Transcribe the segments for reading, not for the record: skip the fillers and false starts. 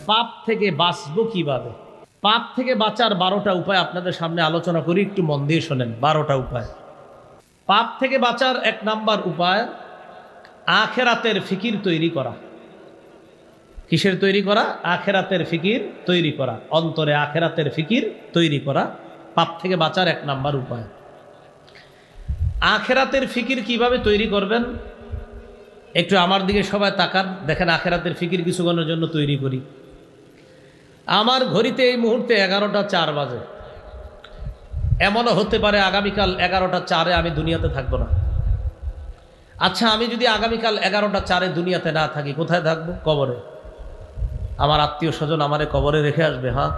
পাপ থেকে বাঁচবো কিভাবে? পাপ থেকে বাঁচার 12টা উপায় আপনাদের সামনে আলোচনা করি, একটু মন দিয়ে শোনেন। 12টা উপায়। পাপ থেকে বাঁচার 1 নাম্বার উপায় আখেরাতের ফিকির তৈরি করা। কিসের তৈরি করা? আখেরাতের ফিকির তৈরি করা। অন্তরে আখেরাতের ফিকির তৈরি করা পাপ থেকে বাঁচার 1 নাম্বার উপায়। আখেরাতের ফিকির কিভাবে তৈরি করবেন? একটু আমার দিকে সবাই তাকান, দেখেন আখেরাতের ফিকির কিছুক্ষণের জন্য তৈরি করি। আমার ঘড়িতে এই মুহূর্তে 11টা 4 বাজে। এমনও হতে পারে আগামীকাল 11টা 4-এ আমি দুনিয়াতে থাকবো না। আচ্ছা, আমি যদি আগামীকাল 11টা 4-এ দুনিয়াতে না থাকি, কোথায় থাকবো? কবরে। আমার আত্মীয় স্বজন আমারে কবরে রেখে আসবে। হ্যাঁ,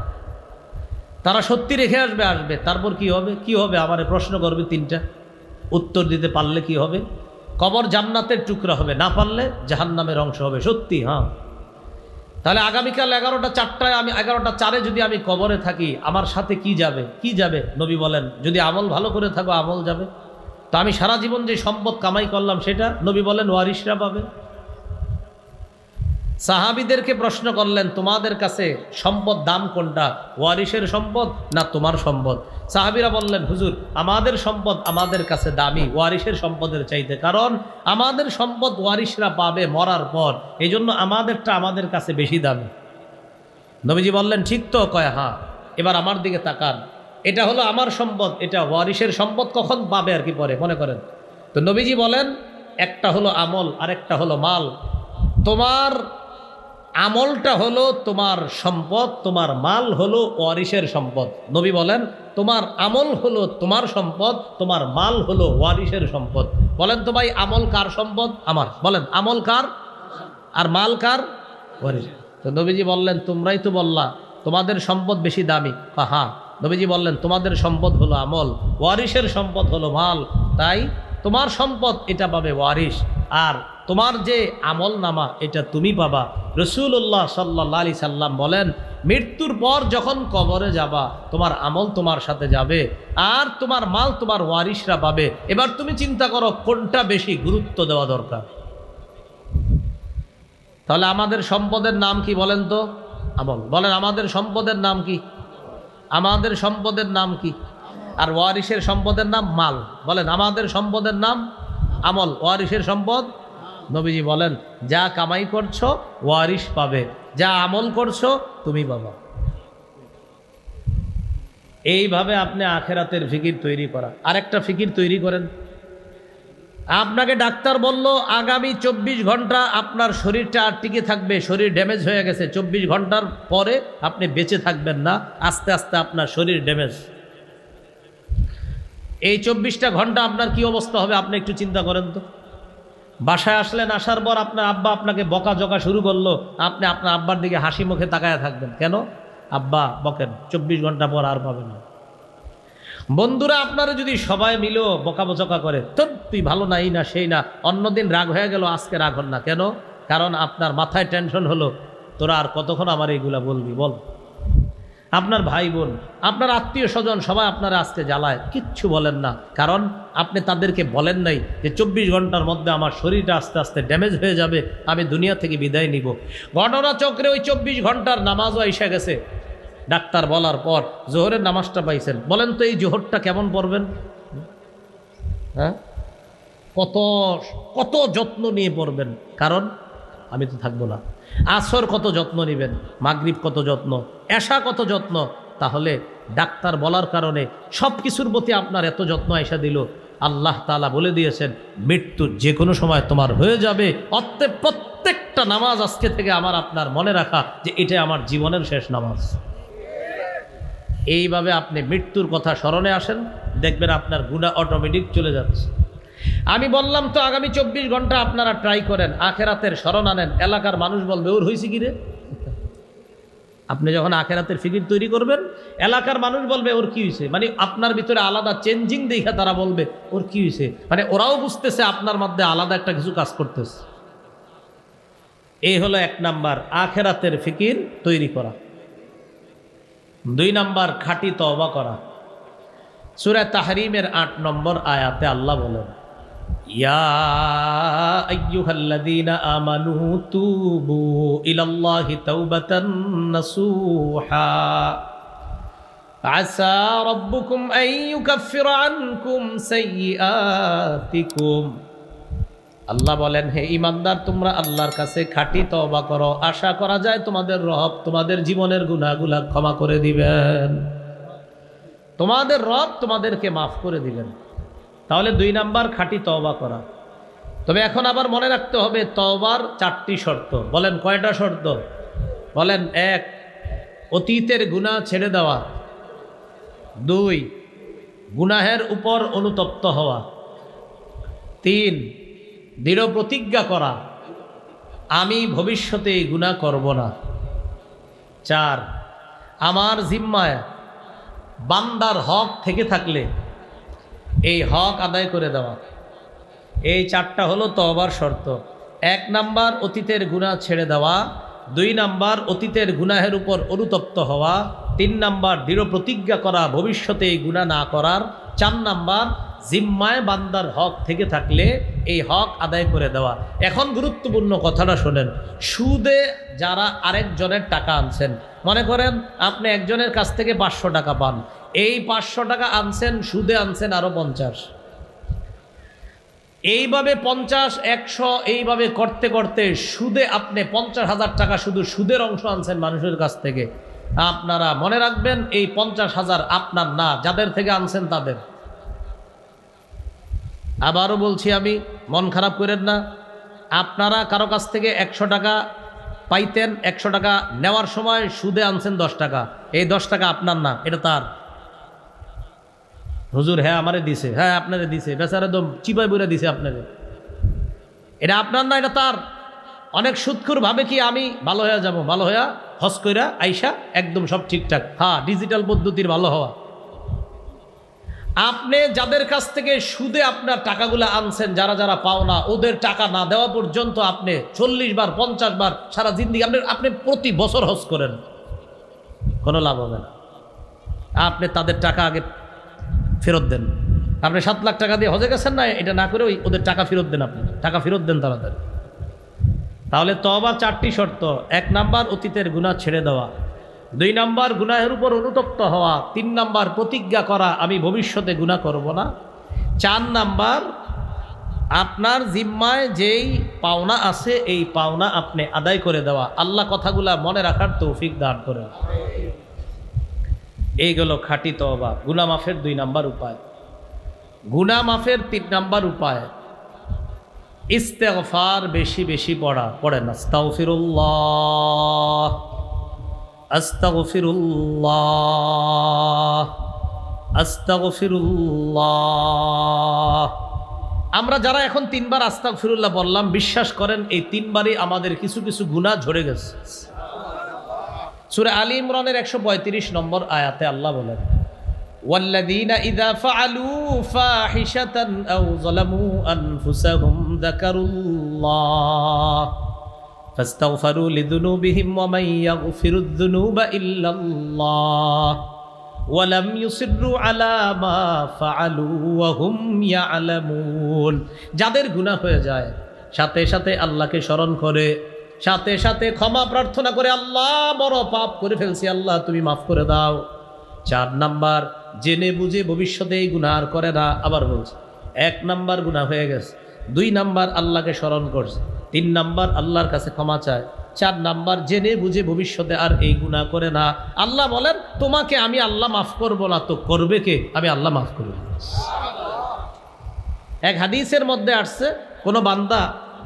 তারা সত্যি রেখে আসবে। তারপর কি হবে? কি হবে? আমারে প্রশ্ন করবে 3টা, উত্তর দিতে পারলে কি হবে? কবর জান্নাতের টুকরা হবে, না পারলে জাহান্নামের অংশ হবে। সত্যি। হ্যাঁ, তাহলে আগামীকাল 11টা 4টায় আমি 11টা 4-এ যদি আমি কবরে থাকি, আমার সাথে কি যাবে? কি যাবে? নবী বলেন, যদি আমল ভালো করে থাকো আমল যাবে। তো আমি সারা জীবন যে সম্পদ কামাই করলাম সেটা নবী বলেন ওয়ারিশরা পাবে। সাহাবীদেরকে প্রশ্ন করলেন, তোমাদের কাছে সম্পদ দাম কোনটা? ওয়ারিশের সম্পদ না তোমার সম্পদ? সাহাবীরা বললেন, হুজুর আমাদের সম্পদ আমাদের কাছে দামি ওয়ারিশের সম্পদের চাইতে, কারণ আমাদের সম্পদ ওয়ারিশরা পাবে মরার পর, এই জন্য আমাদেরটা আমাদের কাছে বেশি দামি। নবীজি বললেন, ঠিক তো? কয় হ্যাঁ। এবার আমার দিকে তাকান, এটা হলো আমার সম্পদ, এটা ওয়ারিশের সম্পদ, কখন পাবে আর কি পরে মনে করেন? তো নবীজি বলেন, একটা হলো আমল আর একটা হলো মাল। তোমার আমলটা হলো তোমার সম্পদ, তোমার মাল হলো ওয়ারিশের সম্পদ। নবী বলেন, তোমার আমল হলো তোমার সম্পদ, তোমার মাল হলো ওয়ারিশের সম্পদ। বলেন তো ভাই, আমল কার সম্পদ? আমার। বলেন, আমল কার আর মাল কার? ওয়ারিশ। তো নবীজি বললেন, তোমরাই তো বললা তোমাদের সম্পদ বেশি দামি। হ্যাঁ। নবীজি বললেন, তোমাদের সম্পদ হলো আমল, ওয়ারিশের সম্পদ হলো মাল, তাই তোমার সম্পদ এটা পাবে ওয়ারিশ, আর তোমার যে আমল নামা এটা তুমি পাবা। রাসূলুল্লাহ সাল্লাল্লাহু আলাইহি সাল্লাম বলেন, মৃত্যুর পর যখন কবরে যাবা, তোমার আমল তোমার সাথে যাবে আর তোমার মাল তোমার ওয়ারিশরা পাবে। এবার তুমি চিন্তা করো কোনটা বেশি গুরুত্ব দেওয়া দরকার। তাহলে আমাদের সম্পদের নাম কি বলেন তো? আমল। বলেন, আমাদের সম্পদের নাম কি? আমাদের সম্পদের নাম কি? আর ওয়ারিশের সম্পদের নাম মাল। বলেন, আমাদের সম্পদের নাম আমল, ওয়ারিশের সম্পদ। নবীজি বলেন, যা কামাই করছো ওয়ারিশ পাবে, যা আমল করছো তুমি পাবা। এইভাবে আপনি আখেরাতের ফিকির তৈরি করা। আরেকটা ফিকির তৈরি করেন, আপনাকে ডাক্তার বলল আগামী 24 ঘন্টা আপনার শরীরটা আর টিকে থাকবে, শরীর ড্যামেজ হয়ে গেছে, 24 ঘন্টার পরে আপনি বেঁচে থাকবেন না, আস্তে আস্তে আপনার শরীর ড্যামেজ। এই 24টা ঘন্টা আপনার কি অবস্থা হবে আপনি একটু চিন্তা করেন তো। বাসায় আসলেন, আসার পর আপনার আব্বা আপনাকে বকাঝকা শুরু করলো, আপনি আপনার আব্বার দিকে হাসি মুখে তাকায় থাকবেন। কেন? আব্বা বকেন, 24 ঘন্টা পর আর পাবেন না। বন্ধুরা আপনারা যদি সবাই মিলেও বকাবচকা করে, তো তুই ভালো না, এই না সেই না, অন্যদিন রাগ হয়ে গেল, আজকে রাগ হন না কেন? কারণ আপনার মাথায় টেনশন হলো, তোরা আর কতক্ষণ আমার এইগুলা বলবি বল। আপনার ভাই বোন, আপনার আত্মীয় স্বজন সবাই আপনারা আজকে জ্বালায়, কিচ্ছু বলেন না, কারণ আপনি তাদেরকে বলেন নাই যে 24 ঘন্টার মধ্যে আমার শরীরটা আস্তে আস্তে ড্যামেজ হয়ে যাবে, আমি দুনিয়া থেকে বিদায় নিব। ঘটনা চক্রে ওই 24 ঘন্টার নামাজও এসে গেছে। ডাক্তার বলার পর জোহরের নামাজটা পাইছেন, বলেন তো এই জোহরটা কেমন পড়বেন? হ্যাঁ, কত কত যত্ন নিয়ে পড়বেন, কারণ আমি তো থাকবো না। আসর কত যত্ন নেবেন, মাগরিব কত যত্ন, এশা কত যত্ন। তাহলে ডাক্তার বলার কারণে সব কিছুর প্রতি আপনার এত যত্ন আইসা দিল। আল্লাহ তাআলা বলে দিয়েছেন, মৃত্যু যে কোনো সময় তোমার হয়ে যাবে, অতএব প্রত্যেকটা নামাজ আজকে থেকে আমার আপনার মনে রাখা যে এটা আমার জীবনের শেষ নামাজ। এইভাবে আপনি মৃত্যুর কথা স্মরণে আসেন, দেখবেন আপনার গুনাহ অটোমেটিক চলে যাচ্ছে। আমি বললাম তো আগামী 24 ঘন্টা আপনারা ট্রাই করেন, আখেরাতের স্মরণ আনেন। এলাকার মানুষ বলবে, ওর হয়েছে কি রে? আপনি যখন আখেরাতের ফিকির তৈরি করবেন, এলাকার মানুষ বলবে ওর কি হয়েছে, মানে আপনার ভিতরে আলাদা চেঞ্জিং দেখে তারা বলবে ওর কি হয়েছে, মানে ওরাও বুঝতেছে আপনার মধ্যে আলাদা একটা কিছু কাজ করতেছে। এই হলো 1 নাম্বার আখেরাতের ফিকির তৈরি করা। 2 নাম্বার খাঁটি তওবা করা। সূরা তাহরিমের 8 নম্বর আয়াতে আল্লাহ বলেন, ইয়া আইয়ুহাল্লাযীনা আমানু তুবু ইলাল্লাহি তাওবাতান নাসুহা আসা রাব্বুকুম আন ইউকাফিরা আনকুম সাইয়্যাতিকুম। আল্লাহ বলেন, হে ঈমানদার, তোমরা আল্লাহর কাছে খাঁটি তওবা করো, আশা করা যায় তোমাদের রব তোমাদের জীবনের গুনাহগুলো ক্ষমা করে দিবেন, তোমাদের রব তোমাদেরকে মাফ করে দিবেন। তাহলে 2 নাম্বার খাঁটি তওবা করা। তবে এখন আবার মনে রাখতে হবে তওবার 4টি শর্ত। বলেন কয়টা শর্ত? বলেন 1, অতীতের গুনাহ ছেড়ে দেওয়া। 2, গুনাহের উপর অনুতপ্ত হওয়া। 3, দৃঢ় প্রতিজ্ঞা করা আমি ভবিষ্যতে এই গুনাহ করব না। 4, আমার জিম্মায় বান্দার হক থেকে থাকলে এই হক আদায় করে দেওয়া। এই 4টা হলো তওবার শর্ত। 1 নাম্বার অতীতের গুনাহ ছেড়ে দেওয়া, 2 নাম্বার অতীতের গুনাহের উপর অনুতপ্ত হওয়া, 3 নাম্বার দৃঢ় প্রতিজ্ঞা করা ভবিষ্যতে এই গুনাহ না করার, 4 নাম্বার জিম্মায় বান্দার হক থেকে থাকলে এই হক আদায় করে দেওয়া। এখন গুরুত্বপূর্ণ কথাটা শোনেন। সুদে যারা আরেকজনের টাকা আনছেন, মনে করেন আপনি একজনের কাছ থেকে 500 টাকা পান, এই 500 টাকা আনছেন, সুদে আনছেন আরো 50, এইভাবে 50, 100 এইভাবে করতে করতে সুদে আপনি 50,000 টাকা শুধু সুদের অংশ আনছেন মানুষের কাছ থেকে। আপনারা মনে রাখবেন এই 50,000 আপনার না, যাদের থেকে আনছেন তাদের। আবারও বলছি, আমি মন খারাপ করেন না। আপনারা কারো কাছ থেকে 100 টাকা পাইতেন, 100 টাকা নেওয়ার সময় সুদে আনছেন 10 টাকা, এই 10 টাকা আপনার না, এটা তার। হুজুর হ্যাঁ আমারে দিছে, হ্যাঁ আপনারে দিছে, বেচারা একদম চিপাই বইরা দিছে আপনারে, এটা আপনার না, এটা তার। অনেক সুদখোর ভাবে কি আমি ভালো হয়ে যাব, ভালো হইয়া হজ কইরা আইসা একদম সব ঠিকঠাক, হ্যাঁ ডিজিটাল পদ্ধতির ভালো হওয়া। আপনি যাদের কাছ থেকে সুদে আপনার টাকাগুলো আনছেন, যারা যারা পাওনা, ওদের টাকা না দেওয়া পর্যন্ত আপনি 40 বার 50 বার সারা জিন্দিগি আপনি প্রতি বছর হজ করেন, কোনো লাভ হবে না। আপনি তাদের টাকা আগে ফেরত দেন। আপনি 7 লাখ টাকা দিয়ে হজে গেছেন না, এটা না করে ওদের টাকা ফেরত দেন, আপনি টাকা ফেরত দেন তাড়াতাড়ি। তাহলে তওবার 4টি শর্ত। 1 নাম্বার অতীতের গুনাহ ছেড়ে দেওয়া, 2 নাম্বার গুনাহের উপর অনুতপ্ত হওয়া, 3 নাম্বার প্রতিজ্ঞা করা আমি ভবিষ্যতে গুনাহ করব না, 4 নাম্বার আপনার জিম্মায় যেই পাওনা আছে এই পাওনা আপনি আদায় করে দেওয়া। আল্লাহ কথাগুলা মনে রাখার তৌফিক দান করেন। এইগুলো খাঁটি তওবা। গুনাহ মাফের 2 নাম্বার উপায়। গুনাহ মাফের 3 নাম্বার উপায় ইস্তেগফার বেশি বেশি পড়া। পড়েন আস্তাগফিরুল্লাহ, আস্তাগফিরুল্লাহ, আস্তাগফিরুল্লাহ। আমরা যারা এখন 3 বার আস্তাগফিরুল্লাহ বললাম, বিশ্বাস করেন এই 3 বারই আমাদের কিছু কিছু গুনাহ ঝরে গেছে। সূরা আলী ইমরানের 135 নম্বর আয়াতে আল্লাহ বলেন, ওয়াল্লাযীনা ইযা ফাআলু ফাহিশাতান আও যালামু আনফুসাহুম যাকারুল্লাহ ফাস্তাগফারু লিযুনুবিহিম ওয়া মান ইয়াগফিরুয যুনুবা ইল্লাল্লাহ ওয়া লাম ইউসিররু আলা মা ফাআলু ওয়া হুম ইয়ালামুন। যাদের গুনাহ হয়ে যায় সাথে সাথে আল্লাহকে স্মরণ করে, সাথে সাথে ক্ষমা প্রার্থনা করে, আল্লাহ বড় পাপ করে ফেলছি, আল্লাহ তুমি মাফ করে দাও। 4 নাম্বার জেনে বুঝে ভবিষ্যতে এই গুনাহ আর করে না। আবার বলছে, 1 নাম্বার গুনাহ হয়ে গেছে, 2 নাম্বার আল্লাহকে স্মরণ করছে, 3 নাম্বার আল্লাহর কাছে ক্ষমা চায়, 4 নাম্বার জেনে বুঝে ভবিষ্যতে আর এই গুনাহ করে না। আল্লাহ বলেন, তোমাকে আমি আল্লাহ মাফ করব না তো করবে কে? আমি আল্লাহ মাফ করব। এক হাদিসের মধ্যে আসছে, কোনো বান্দা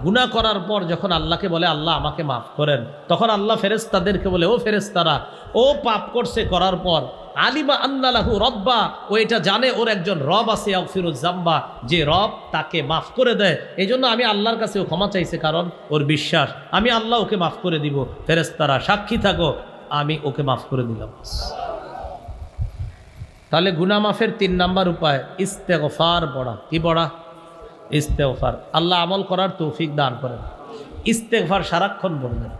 গুনাহ করার পর যখন আল্লাহকে বলে আল্লাহ আমাকে মাফ করেন, তখন আল্লাহ ফেরেশতাদেরকে বলে, ও ফেরেশতারা, ও পাপ করছে করার পর আলিমা আন্না লাহু রব্বা, ও এটা জানে ওর একজন রব আছে, ইয়াগফিরুয যামবা, যে রব তাকে মাফ করে দেয়। এই জন্য আমি আল্লাহর কাছে ও ক্ষমা চাইছে, কারণ ওর বিশ্বাস আমি আল্লাহ ওকে মাফ করে দিব। ফেরেশতারা সাক্ষী থাকো, আমি ওকে মাফ করে দিলাম। তাহলে গুনাহ মাফের 3 নাম্বার উপায় ইস্তেগফার পড়া। কি পড়া? ইস্তেগফার। আল্লাহ আমল করার তৌফিক দান করেন। ইস্তেগফার সারাক্ষণ বলবেন।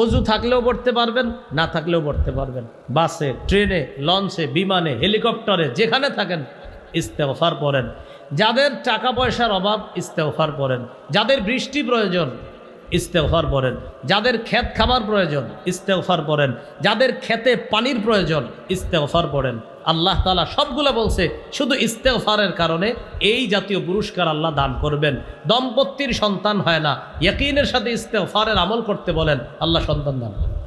অজু থাকলেও পড়তে পারবেন, না থাকলেও পড়তে পারবেন। বাসে, ট্রেনে, লঞ্চে, বিমানে, হেলিকপ্টারে, যেখানে থাকেন ইস্তেগফার পড়েন। যাদের টাকা পয়সার অভাব ইস্তেগফার পড়েন, যাদের বৃষ্টি প্রয়োজন ইস্তেগফার পড়েন, যাদের ক্ষেত খাবার প্রয়োজন ইস্তেগফার পড়েন, যাদের ক্ষেতে পানির প্রয়োজন ইস্তেগফার পড়েন। আল্লাহ তাআলা সবগুলো বলছে, শুধু ইস্তেগফারের কারণে এই জাতীয় পুরস্কার আল্লাহ দান করবেন। দম্পতির সন্তান হয় না, ইয়াকিনের সাথে ইস্তেগফারের আমল করতে বলেন, আল্লাহ সন্তান দান করবেন।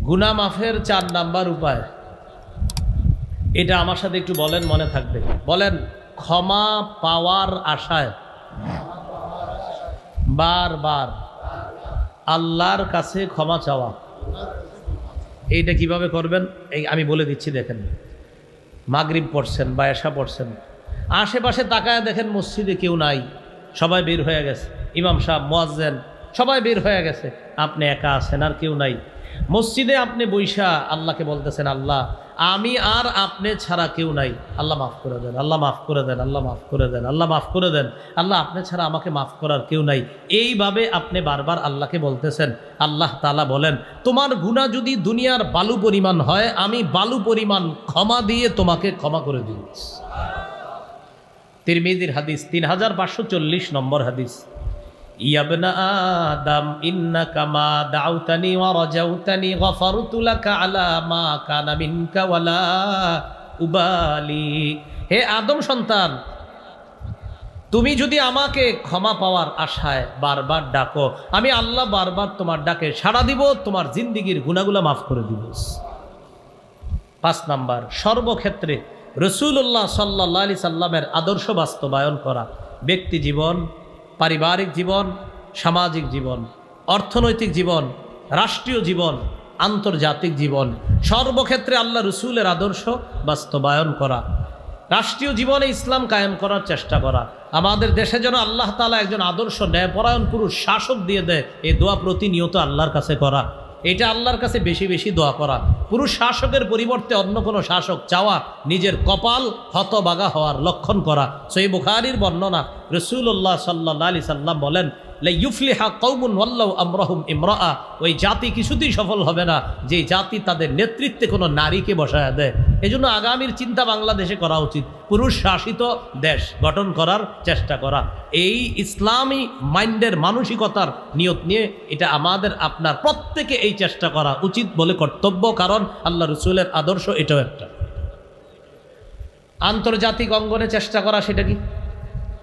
গুনাহ মাফের 4 নাম্বার উপায়, এটা আমার সাথে একটু বলেন, মনে থাকবে। বলেন, ক্ষমা পাওয়ার আশায় বারবার আল্লাহর কাছে ক্ষমা চাওয়া। এইটা কিভাবে করবেন এই আমি বলে দিচ্ছি। দেখেন, মাগরিব পড়ছেন বা এশা পড়ছেন, আশেপাশে তাকায় দেখেন মসজিদে কেউ নাই, সবাই বের হয়ে গেছে, ইমাম সাহেব, মুয়াজ্জিন সবাই বের হয়ে গেছে, আপনি একা আছেন, আর কেউ নাই। মসজিদে আপনি বৈশা আল্লাহকে বলতেছেন, আল্লাহ আমি আর আপনি ছাড়া কেউ নাই, আল্লাহ মাফ করে দেন, আল্লাহ মাফ করে দেন, আল্লাহ মাফ করে দেন, আল্লাহ মাফ করে দেন, আল্লাহ আপনি ছাড়া আমাকে মাফ করার কেউ নাই। এইভাবে আপনি বারবার আল্লাহকে বলতেছেন। আল্লাহ তাআলা বলেন, তোমার গুনাহ যদি দুনিয়ার বালু পরিমাণ হয়, আমি বালু পরিমাণ ক্ষমা দিয়ে তোমাকে ক্ষমা করে দিব। তিরমিজির হাদিস, 3540 নম্বর হাদিস। ইয়াবনা আদম ইন্নাকা মা দাউতানি ওয়া রাজাউতানি গফারতু লাকা আলা মা কানা মিনকা ওয়ালা উবালি। হে আদম সন্তান, তুমি যদি আমাকে ক্ষমা পাওয়ার আশায় বারবার ডাকো, আমি আল্লাহ বারবার তোমার ডাকে সাড়া দিব, তোমার জিন্দিগির গুনাহগুলো মাফ করে দিব। 5 নাম্বার, সর্বক্ষেত্রে রাসূলুল্লাহ সাল্লাল্লাহু আলাইহি সাল্লামের আদর্শ বাস্তবায়ন করা। ব্যক্তি জীবন, পারিবারিক জীবন, সামাজিক জীবন, অর্থনৈতিক জীবন, রাষ্ট্রীয় জীবন, আন্তর্জাতিক জীবন, সর্বক্ষেত্রে আল্লাহ রসুলের আদর্শ বাস্তবায়ন করা। রাষ্ট্রীয় জীবনে ইসলাম কায়েম করার চেষ্টা করা। আমাদের দেশে যেন আল্লাহ তাআলা একজন আদর্শ ন্যায়পরায়ণ পুরুষ শাসক দিয়ে দেয়, এই দোয়া প্রতিনিয়ত আল্লাহর কাছে করা। এটা আল্লাহর কাছে বেশি বেশি দোয়া করা। পুরুষ শাসকের পরিবর্তে অন্য কোনো শাসক চাওয়া নিজের কপাল হতবাগা হওয়ার লক্ষণ করা। সহিহ বুখারীর বর্ণনা, রাসূলুল্লাহ সাল্লাল্লাহু আলাইহি সাল্লাম বলেন, লা ইউফলিহা কওমুন ওয়াল্লাহু আমরাহুম ইমরাআ। ওই জাতি কিছুতেই সফল হবে না যে জাতি তাদের নেতৃত্বে কোনো নারীকে বসায় দেয়। এজন্য আগামীর চিন্তা বাংলাদেশে করা উচিত, পুরুষ শাসিত দেশ গঠন করার চেষ্টা করা। এই ইসলামী মাইন্ডের মানসিকতার নিয়ত নিয়ে এটা আমাদের আপনার প্রত্যেকে এই চেষ্টা করা উচিত বলে কর্তব্য, কারণ আল্লাহ রসুলের আদর্শ এটাও একটা। আন্তর্জাতিক অঙ্গনে চেষ্টা করা, সেটা কি?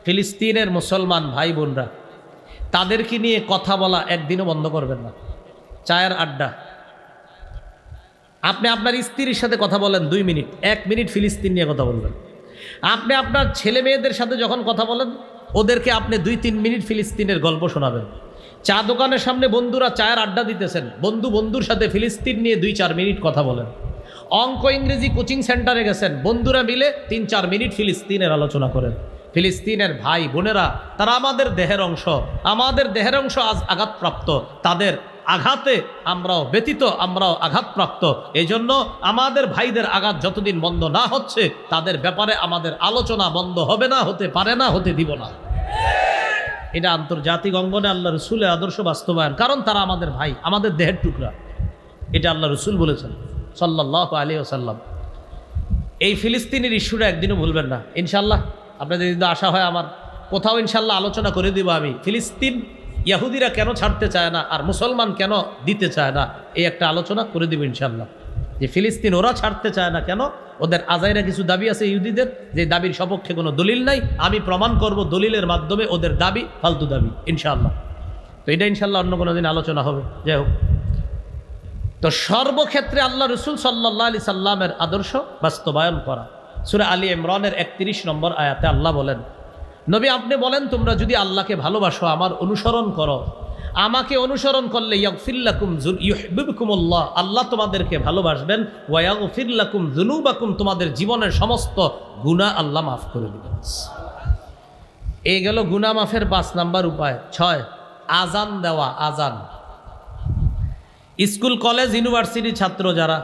ফিলিস্তিনের মুসলমান ভাই বোনরা, তাদেরকে নিয়ে কথা বলা একদিনও বন্ধ করবেন না। চায়ের আড্ডা, আপনি আপনার স্ত্রীর সাথে কথা বলেন 2 মিনিট, 1 মিনিট ফিলিস্তিন নিয়ে কথা বলবেন। আপনি আপনার ছেলে মেয়েদের সাথে যখন কথা বলেন, ওদেরকে আপনি 2-3 মিনিট ফিলিস্তিনের গল্প শোনাবেন। চা দোকানের সামনে বন্ধুরা চায়ের আড্ডা দিতেছেন, বন্ধুর সাথে ফিলিস্তিন নিয়ে 2-4 মিনিট কথা বলেন। অঙ্ক ইংরেজি কোচিং সেন্টারে গেছেন, বন্ধুরা মিলে 3-4 মিনিট ফিলিস্তিনের আলোচনা করেন। ফিলিস্তিনের ভাই বোনেরা, তারা আমাদের দেহের অংশ, আমাদের দেহের অংশ আজ আঘাতপ্রাপ্ত, তাদের আঘাতে আমরাও ব্যতীত, আমরাও আঘাতপ্রাপ্ত। এই জন্য আমাদের ভাইদের আঘাত যতদিন বন্ধ না হচ্ছে, তাদের ব্যাপারে আমাদের আলোচনা বন্ধ হবে না, হতে পারে না, হতে দিব না। এটা আন্তর্জাতিক অঙ্গনে আল্লাহ রসুলের আদর্শ বাস্তবায়ন, কারণ তারা আমাদের ভাই, আমাদের দেহের টুকরা। এটা আল্লাহ রসুল বলেছেন সাল্লাল্লাহু আলাইহি ওয়াসাল্লাম। এই ফিলিস্তিনের ইস্যুটা একদিনও ভুলবেন না ইনশাল্লাহ। আপনাদের যদি আশা হয়, আমার কোথাও ইনশাল্লাহ আলোচনা করে দিব আমি, ফিলিস্তিন ইহুদিরা কেন ছাড়তে চায় না আর মুসলমান কেন দিতে চায় না, এই একটা আলোচনা করে দিব ইনশাল্লাহ। যে ফিলিস্তিন ওরা ছাড়তে চায় না কেন, ওদের আজাইরা কিছু দাবি আছে ইহুদিদের, যে দাবির সপক্ষে কোনো দলিল নাই, আমি প্রমাণ করব দলিলের মাধ্যমে ওদের দাবি ফালতু দাবি ইনশাআল্লাহ। তো এটা ইনশাআল্লাহ অন্য কোনো দিন আলোচনা হবে। যাই হোক, তো সর্বক্ষেত্রে আল্লাহ রসুল সাল্লাল্লাহু আলাইহি সাল্লামের আদর্শ বাস্তবায়ন করা। সূরা আলী ইমরানের 31 নম্বর আয়াতে আল্লাহ বলেন, নবী আপনি বলেন, তোমরা যদি আল্লাহকে ভালোবাসো, আমার অনুসরণ করো, আমাকে অনুসরণ করলে ইয়াগফির লাকুম ইউহিব্বুকুমুল্লাহ, আল্লাহ তোমাদেরকে ভালোবাসবেন, ওয়া ইয়াগফির লাকুম যুনুবাকুম, তোমাদের জীবনের সমস্ত গুনাহ আল্লাহ মাফ করে দিবেন। এই গেল গুনাহ মাফের 5 নাম্বার উপায়। 6, আজান দেওয়া। আজান, স্কুল কলেজ ইউনিভার্সিটির ছাত্র যারা,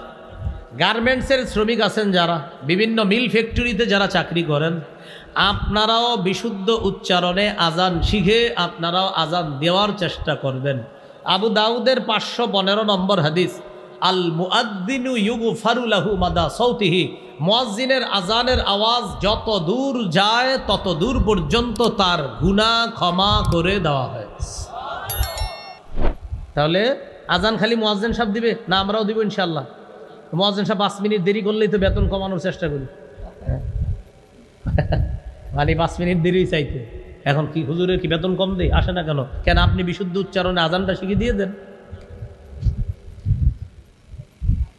গার্মেন্টসের শ্রমিক আছেন যারা, বিভিন্ন মিল ফ্যাক্টরিতে যারা চাকরি করেন, আপনারাও বিশুদ্ধ উচ্চারণে আজান শিখে আপনারাও আজান দেওয়ার চেষ্টা করবেন। আবু দাউদের 515 নম্বর হাদিস, আল মুআদ্দিনু ইউগফারু লাহু মাদা সাউতিহি, মুয়াজ্জিনের আজানের আওয়াজ যত দূর যায় তত দূর পর্যন্ত তার গুনাহ ক্ষমা করে দেওয়া হয়। তাহলে আজান খালি মুয়াজ্জিন সাহেব দিবে না আমরাও দিব ইনশাআল্লাহ? মুয়াজ্জিন সাহেব 5 মিনিট দেরি করলেই তো বেতন কমানোর চেষ্টা করি, মানে 5 মিনিট দেরি চাইতে। এখন কি হুজুরের কি বেতন কম দেয়? আসে না কেন? কেন আপনি বিশুদ্ধ উচ্চারণে আজানটা শিখিয়ে দিয়ে দেন।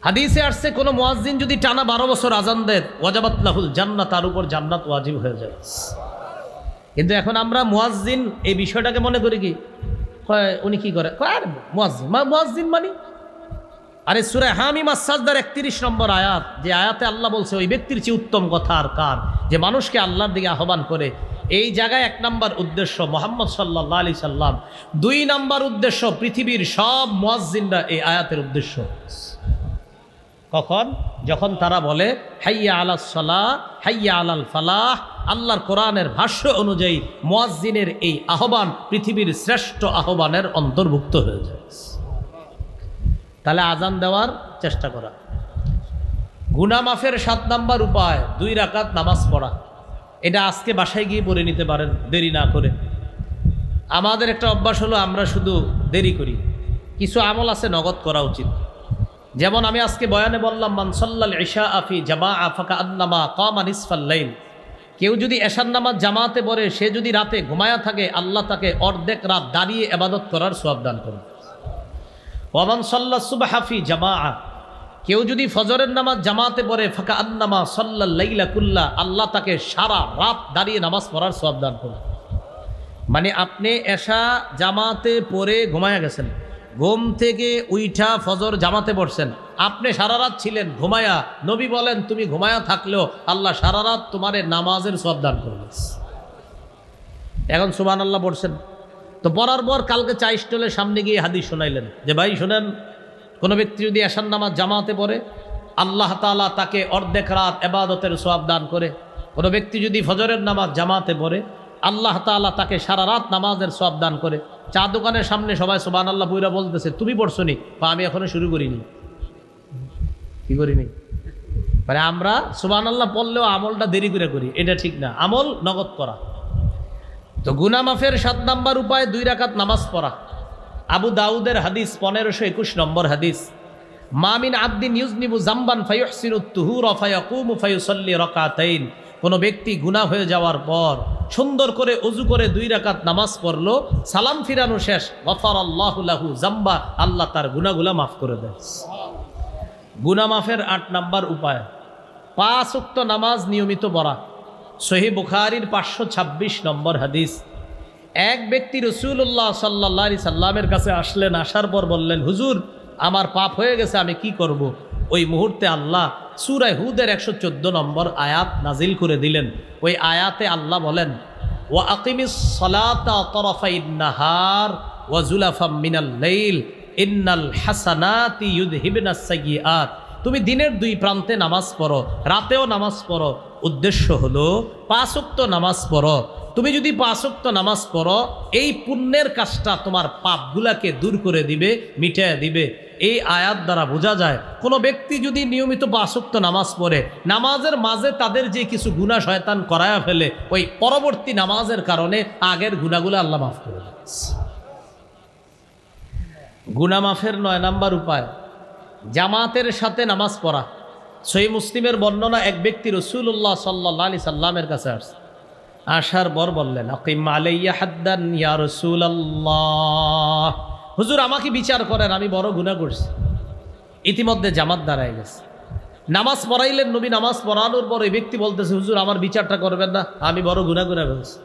হাদিসে আসছে কোন মুয়াজ্জিন যদি টানা 12 বছর আজান দেয় ওয়াজাবাত লাহুল জান্নাত, তার উপর জান্নাত ওয়াজিব হয়ে যায়। কিন্তু এখন আমরা মুয়াজ্জিন এই বিষয়টাকে মনে করি কি, উনি কি করে, আর মুয়াজ্জিন মানে, আরে সূরা হামিম আস-সাজদার 31 নম্বর আয়াত, যে আয়াতে আল্লাহ বলছে ওই ব্যক্তির চেয়ে উত্তম কথা আর কার, যে মানুষকে আল্লাহর দিকে আহ্বান করে। এই জায়গায় 1 নম্বর উদ্দেশ্য মুহাম্মদ সাল্লাল্লাহু আলাইহি সাল্লাম, 2 নম্বর উদ্দেশ্য পৃথিবীর সব মুয়াজ্জিনরা এই আয়াতের উদ্দেশ্য। কখন? যখন তারা বলে হাইয়া আলাস সালাহ হাইয়া আলাল ফালাহ। আল্লাহর কোরআনের ভাষ্য অনুযায়ী মুয়াজ্জিনের এই আহ্বান পৃথিবীর শ্রেষ্ঠ আহ্বানের অন্তর্ভুক্ত হয়ে যায়। তাহলে আজান দেওয়ার চেষ্টা করা। গুনাহ মাফের 7 নম্বর উপায় 2 রাকাত নামাজ পড়া। এটা আজকে বাসায় গিয়ে পড়ে নিতে পারেন দেরি না করে। আমাদের একটা অভ্যাস হলো আমরা শুধু দেরি করি। কিছু আমল আছে নগদ করা উচিত। যেমন আমি আজকে বয়ানে বললাম, মান সাল্লাল ইশা ফি জামাআ ফাকান্নামা কামা নিসফাল লাইল। কেউ যদি এশার নামাজ জামাতে পড়ে, সে যদি রাতে ঘুমায়া থাকে, আল্লাহ তাকে অর্ধেক রাত দাঁড়িয়ে ইবাদত করার সওয়াব দান করেন। ওয়া মান সাল্লাস সুবহা ফি জামাআ, কেউ যদি ফজরের নামাজ জামাতে পড়ে, ফাকান্নামা সাল্লাল লাইলা কুল্লা, আল্লাহ তাকে সারা রাত দাঁড়িয়ে নামাজ পড়ার সওয়াব দান করেন। মানে আপনি এশা জামাতে পড়ে ঘুমায়া গেছেন, ঘুম থেকে উইঠা ফজর জামাতে পড়ছেন, আপনি সারা রাত ছিলেন ঘুমায়া। নবী বলেন তুমি ঘুমায়া থাকলেও আল্লাহ সারা রাত তোমার নামাজের সওয়াব দান করবে। এখন সুবহানাল্লাহ পড়ছেন, তো পড়ার পর কালকে চা স্টলের সামনে গিয়ে হাদিস শোনাইলেন যে ভাই শোনেন, কোনো ব্যক্তি যদি এশার নামাজ জামাতে পড়ে আল্লাহ তাআলা তাকে অর্ধেক রাত ইবাদতের সওয়াব দান করে। কোনো ব্যক্তি যদি ফজরের নামাজ জামাতে পড়ে আল্লাহ তাআলা তাকে সারা রাত নামাজের সওয়াব দান করে। চা দোকানের সামনে সবাই সুবহানাল্লাহ পুরা বলতেছে, তুমি পড়ছো নি? বা আমি এখনো শুরু করিনি। কি করিনি মানে আমরা সুবহানাল্লাহ পড়লেও আমলটা দেরি করে করি, এটা ঠিক না। আমল নগদ করা। তো গুনাহ মাফের 7 নম্বর উপায় 2 রাকাত নামাজ পড়া। আবু দাউদের হাদিস 1521 নম্বর হাদিস, মা মিন আবদিন ইউজনিবু জামবান ফায়ুহসিনুত তুহুরা ফায়াকুমু ফায়ুসাল্লি রাকাতাইন। কোনো ব্যক্তি গুনাহ হয়ে যাওয়ার পর সুন্দর করে ওযু করে 2 রাকাত নামাজ পড়লো, সালাম ফিরানো শেষ, গফারাল্লাহু লাহু জামবা, আল্লাহ তার গুনাহগুলো মাফ করে দেয়। গুনাহ মাফের 8 নম্বর উপায় 5 ওয়াক্ত নামাজ নিয়মিত পড়া। সহিহ বুখারীর 526 নম্বর হাদিস, এক ব্যক্তি রাসূলুল্লাহ সাল্লাল্লাহু আলাইহি সাল্লামের কাছে আসলেন, আসার পর বললেন, হুজুর আমার পাপ হয়ে গেছে, আমি কি করব? ওই মুহূর্তে আল্লাহ সূরা হুদের 114 নম্বর আয়াত নাজিল করে দিলেন। ওই আয়াতে আল্লাহ বলেন, ওয়া আকিমিস সালাতা তারাফাইন নাহার ওয়া যুলাফাম মিনাল লাইল ইন্নাল হাসানাতি ইউযহিবনাস সাইয়্যাত। তুমি দিনের 2 প্রান্তে নামাজ পড়ো, রাতেও নামাজ পড়ো। উদ্দেশ্য হলো 5 ওয়াক্ত নামাজ পড়ো। তুমি যদি 5 ওয়াক্ত নামাজ পড়ো, এই পুণ্যের কাজটা তোমার পাপগুলাকে দূর করে দিবে, মিটিয়ে দিবে। এই আয়াত দ্বারা বোঝা যায় কোনো ব্যক্তি যদি নিয়মিত 5 ওয়াক্ত নামাজ পড়ে, নামাজের মাঝে তাদের যে কিছু গুনাহ শয়তান করায়া ফেলে, ওই পরবর্তী নামাজের কারণে আগের গুনাহগুলো আল্লাহ মাফ করে দেয়। গুনাহ মাফের 9 নম্বর উপায় জামাতের সাথে নামাজ পড়া। সহিহ মুসলিমের বর্ণনা, এক ব্যক্তি রাসূলুল্লাহ সাল্লাল্লাহু আলাইহি সাল্লামের কাছে আসছে, আসার পর বললেন, আকিম আলাইয়া হাদ্দান ইয়া রাসূলুল্লাহ, হুজুর আমাকে বিচার করেন, আমি বড় গুনাহ করছি। ইতিমধ্যে জামাত দাঁড়ায় গেছে, নামাজ পড়াইলেন নবী। নামাজ পড়ানোর পর এই ব্যক্তি বলতেছে, হুজুর আমার বিচারটা করবেন না, আমি বড় গুনাহ করে ফেলছি।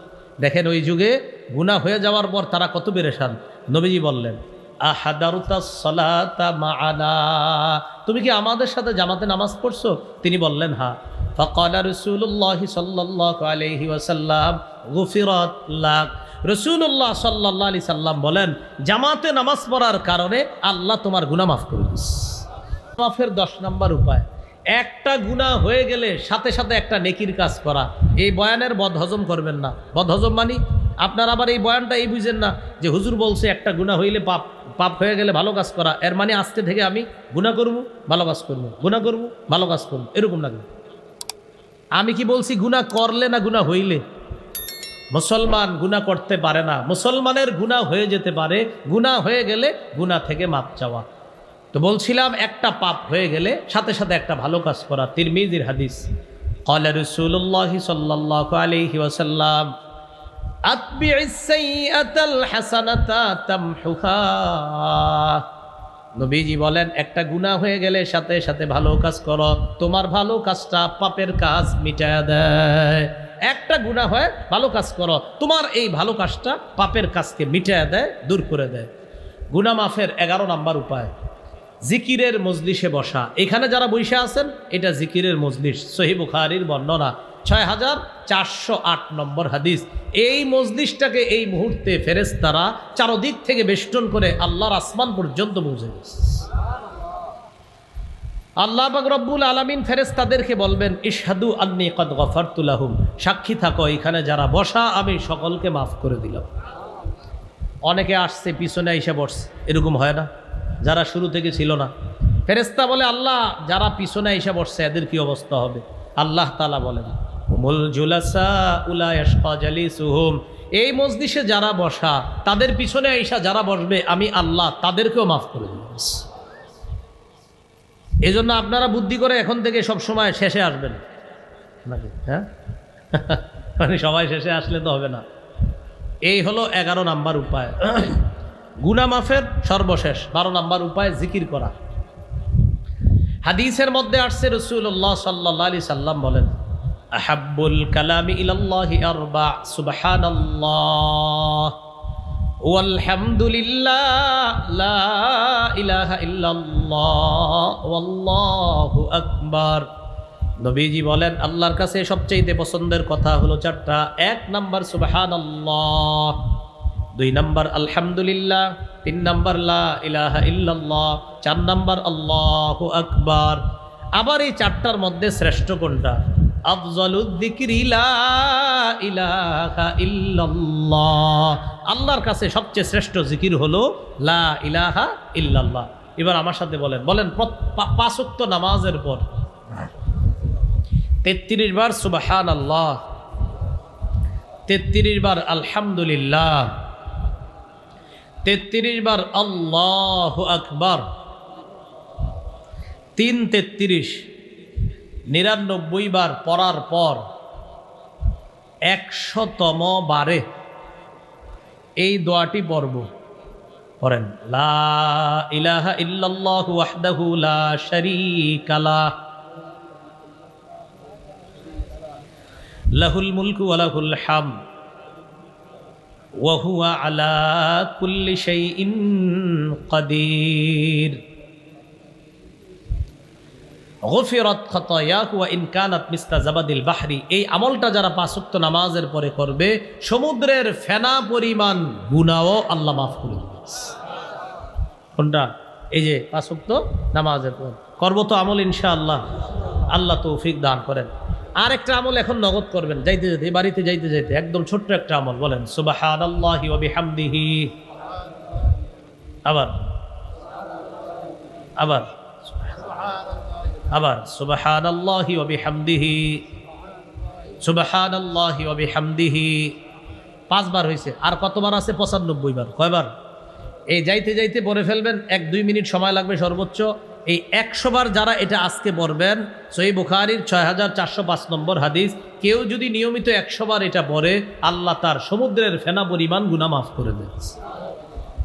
দেখেন ওই যুগে গুনাহ হয়ে যাওয়ার পর তারা কত পেরেশান। নবীজি বললেন, আহাদারুতাস সালাতা মাআনা, তুমি কি আমাদের সাথে জামাতে নামাজ পড়ছো? তিনি বললেন হ্যাঁ। ফাকালা রাসূলুল্লাহ সাল্লাল্লাহু আলাইহি ওয়াসাল্লাম গুফিরাত লাক। রাসূলুল্লাহ সাল্লাল্লাহু আলাইহি সাল্লাম বলেন, জামাতে নামাজ পড়ার কারণে আল্লাহ তোমার গুনাহ মাফ করে দিয়েছে। মাফের 10 নম্বর উপায়, একটা গুনাহ হয়ে গেলে সাথে সাথে একটা নেকির কাজ করা। এই বয়ানের বদহজম করবেন না। বদহজম মানে আপনার আবার এই বয়ানটা এই বুঝেন না যে হুজুর বলছে একটা গুনাহ হইলে পাপ, পাপ হয়ে গেলে ভালো কাজ করা, এর মানে আজকে থেকে আমি গুনাহ করব, ভালো কাজ করব, গুনাহ করব, ভালো কাজ করব, এরকম না। আমি কি বলছি গুনাহ করলে না গুনাহ হইলে? মুসলমান গুনাহ করতে পারে না, মুসলমানের গুনাহ হয়ে যেতে পারে, গুনাহ হয়ে গেলে গুনাহ থেকে মাপ চাওয়া। তো বলছিলাম একটা পাপ হয়ে গেলে সাথে সাথে একটা ভালো কাজ করা। তিরমিজির হাদিস, ক্বালা রাসূলুল্লাহ সাল্লাল্লাহু আলাইহি ওয়াসাল্লাম আতবি'is সাইয়্যাতাল হাসানাতা তামহুহা। নবীজি বলেন একটা গুনাহ হয়ে গেলে সাথে সাথে ভালো কাজ করো, তোমার ভালো কাজটা পাপের কাজ মিটায়া দেয়। একটা গুনাহ হয়, ভালো কাজ করো, তোমার এই ভালো কাজটা পাপের কাজকে মিটায়া দেয়, দূর করে দেয়। গুনাহ মাফের 11 নাম্বার উপায় জিকিরের মজলিসে বসা। এখানে যারা বসে আছেন এটা জিকিরের মজলিস। সহিহ বুখারীর বর্ণনা 6408 নম্বর হাদিস। এই মজলিসটাকে এই মুহূর্তে ফেরেশতারা চারদিক থেকে বেষ্টন করে আল্লাহর আসমান পর্যন্ত পৌঁছে গেছে। আল্লাহ পাক রব্বুল আলামিন ফেরেশতাদেরকে বলবেন ইশহাদু আন্নী কদ গফারতু লাহুম, সাক্ষী থাকো এখানে যারা বসা আমি সকলকে মাফ করে দিলাম। অনেকে আসছে পিছনে এসে বসছে, এরকম হয় না? যারা শুরু থেকে ছিল না, ফেরেশতা বলে আল্লাহ যারা পিছনে এসে বসছে এদের কি অবস্থা হবে? আল্লাহ তাআলা বলেন হুমুল জুলাসা উলা ইয়াশকা জালিসুহুম, এই মজলিসে যারা বসা তাদের পিছনে এসে যারা বসবে আমি আল্লাহ তাদেরকেও মাফ করে দেব। এই জন্য আপনারা বুদ্ধি করে এখন থেকে সব সময় শেষে আসবেন নাকি? হ্যাঁ, মানে সবাই শেষে আসলে তো হবে না। এই হলো 11 নাম্বার উপায় গুনাহ মাফের। সর্বশেষ 12 নাম্বার উপায় জিকির করা। হাদিসের মধ্যে আসছে রাসূলুল্লাহ সাল্লাল্লাহু আলাইহি সাল্লাম বলেন আহাব্বুল কালামি ইলাল্লাহি আরবা, সুবহানাল্লাহ ওয়ালহামদুলিল্লাহ লা ইলাহা ইল্লাল্লাহ ওয়াল্লাহু আকবার। নবীজি বলেন আল্লাহর কাছে সবচেয়ে পছন্দের কথা হলো 4টা। 1 নাম্বার সুবহানাল্লাহ, 2 নাম্বার আলহামদুলিল্লাহ, 3 নাম্বার লা ইলাহা ইল্লাল্লাহ, 4 নাম্বার আল্লাহু আকবার। আবার এই 4টার মধ্যে শ্রেষ্ঠ কোনটা? আফজালুয যিকরি লা ইলাহা ইল্লাল্লাহ। আল্লাহর কাছে সবচেয়ে শ্রেষ্ঠ জিকির হলো লা ইলাহা ইল্লাল্লাহ। এবার আমার সাথে বলেন 5 ওয়াক্ত নামাজের পর 33 বার সুবহানাল্লাহ, 33 বার আলহামদুলিল্লাহ, 33 বার আল্লাহু আকবার, 3 99 বার পড়ার পর 100তম বারে এই দোয়াটি পড়ব। পড়েন লা ইলাহা ইল্লাল্লাহু ওয়াহদাহু লা শারীকা লাহ লাহুল মুলকু ওয়া লাহুল হামদ ওয়া হুয়া আলা কুল্লি শাইইন কাদির গফিরাত খাতায়াহু ওয়া ইন কানাত মিসলা জাবাদিল বাহরি। এই আমলটা যারা 5 ওয়াক্ত নামাজের পরে করবে সমুদ্রের ফেনা পরিমাণ গুনাহও আল্লাহ মাফ করে দিবেন। কোনটা? এই যে 5 ওয়াক্ত নামাজের পর করব তো আমল ইনশাআল্লাহ, আল্লাহ তৌফিক দান করেন। আর একটা আমল এখন নগদ করবেন, যাইতে যেতে, বাড়িতে যাইতে যাইতে একদম ছোট্ট একটা আমল। বলেন সুবহানাল্লাহি ওয়া বিহামদিহি, আবার আবার আবার সুবহানাল্লাহি ওয়া বিহামদিহি, সুবহানাল্লাহি ওয়া বিহামদিহি। 5 বার হয়েছে। আর কতবার আছে? 95 বার। কয়বার? এই যাইতে যাইতে পড়ে ফেলবেন, 1-2 মিনিট সময় লাগবে সর্বোচ্চ। এই 100 বার যারা এটা আজকে পড়বেন, সহিহ বুখারীর 6405 নম্বর হাদিস, কেউ যদি নিয়মিত 100 বার এটা পড়ে আল্লাহ তার সমুদ্রের ফেনা পরিমাণ গুনাহ মাফ করে দেন।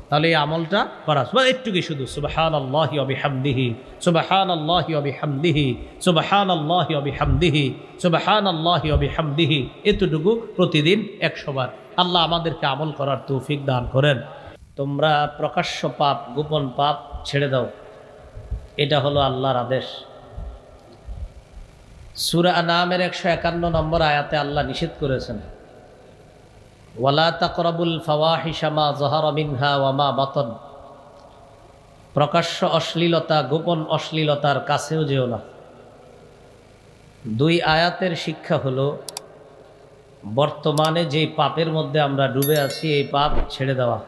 তাহলে এই আমলটা করা একটুকি শুধু সুবহানাল্লাহি ওয়া বিহামদিহি, সুবহানাল্লাহি ওয়া বিহামদিহি, সুবহানাল্লাহি ওয়া বিহামদিহি, সুবহানাল্লাহি ওয়া বিহামদিহি, এতটুকু প্রতিদিন 100 বার। আল্লাহ আমাদেরকে আমল করার তৌফিক দান করেন। তোমরা প্রকাশ্য পাপ, গোপন পাপ ছেড়ে দাও, এটা হলো আল্লাহর আদেশ। সূরা আনআমের 151 নম্বর আয়াতে আল্লাহ নিষেধ করেছেন ওয়ালা তাকরাবুল ফাওয়াহিশা মা যাহারা মিনহা ওয়া মা বাতান, প্রকাশ্য অশ্লীলতা, গোপন অশ্লীলতার কাছেও যেও না। 2 আয়াতের শিক্ষা হলো বর্তমানে যে পাপের মধ্যে আমরা ডুবে আছি এই পাপ ছেড়ে দেওয়া।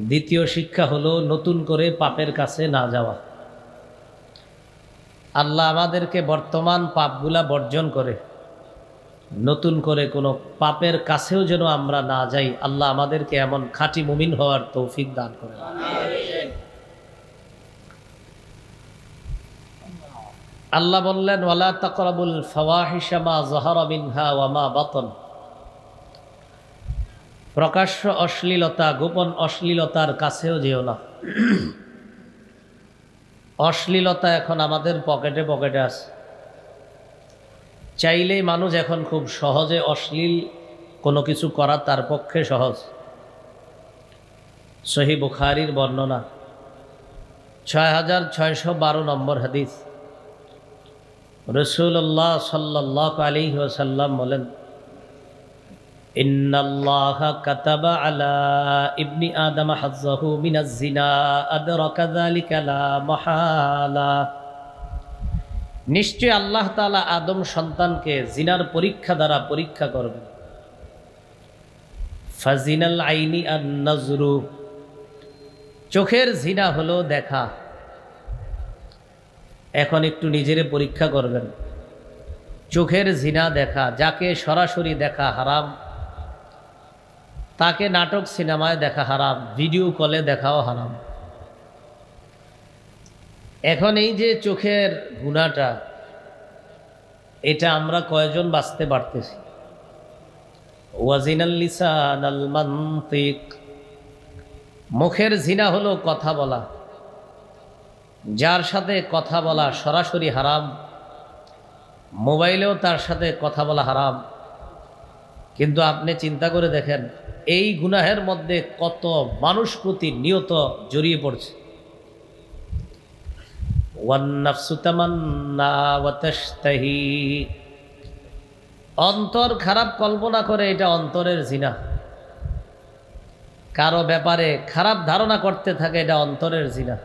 দ্বিতীয় শিক্ষা হলো নতুন করে পাপের কাছে না যাওয়া। আল্লাহ আমাদেরকে বর্তমান পাপগুলা বর্জন করে নতুন করে কোনো পাপের কাছেও যেন আমরা না যাই। আল্লাহ আমাদেরকে এমন খাঁটি মুমিন হওয়ার তৌফিক দান করে। আল্লাহ বললেন, ওয়ালা তাকরাবুল ফাওয়াহিশা মা যাহারা মিনহা ওয়া মা বাতন। প্রকাশ্য অশ্লীলতা, গোপন অশ্লীলতার কাছেও যেও না। অশ্লীলতা এখন আমাদের পকেটে পকেটে আছে। চাইলেই মানুষ এখন খুব সহজে অশ্লীল কোনো কিছু করা তার পক্ষে সহজ। সহিহ বুখারীর বর্ণনা 6612 নম্বর হাদিস। রাসূলুল্লাহ সাল্লাল্লাহু আলাইহি ওয়াসাল্লাম বলেন, ইন্নাল্লাহা কাতাবা আলা ইবনি আদম হাজ্জাহু মিনাজ জিনা আদরাকা যালিকা লা মাহালা। নিশ্চয় আল্লাহ তাআলা আদম সন্তানকে জিনার পরীক্ষা দ্বারা পরীক্ষা করবেন। ফাজিনাল আইনি আন নাজরু, চোখের জিনা হলো দেখা। এখন একটু নিজেরে পরীক্ষা করবেন। চোখের জিনা দেখা, যাকে সরাসরি দেখা হারাম, তাকে নাটক সিনেমায় দেখা হারাম, ভিডিও কলে দেখাও হারাম। এখন এই যে চোখের গুনাহটা, এটা আমরা কয়জন বাঁচতে পারতেছি? ওয়াজিনাল লিসান আল মানতিক, মুখের জিনা হলো কথা বলা। যার সাথে কথা বলা সরাসরি হারাম, মোবাইলেও তার সাথে কথা বলা হারাম। কিন্তু আপনি চিন্তা করে দেখেন, এই গুনাহের মধ্যে কত মানুষ প্রতিনিয়ত জড়িয়ে পড়ছে। ওয়ান্নাফসু তামান্না ওয়া তাশতাহি, অন্তর খারাপ কল্পনা করে, এটা অন্তরের জিনা। কারো ব্যাপারে খারাপ ধারণা করতে থাকে, এটা অন্তরের জিনা।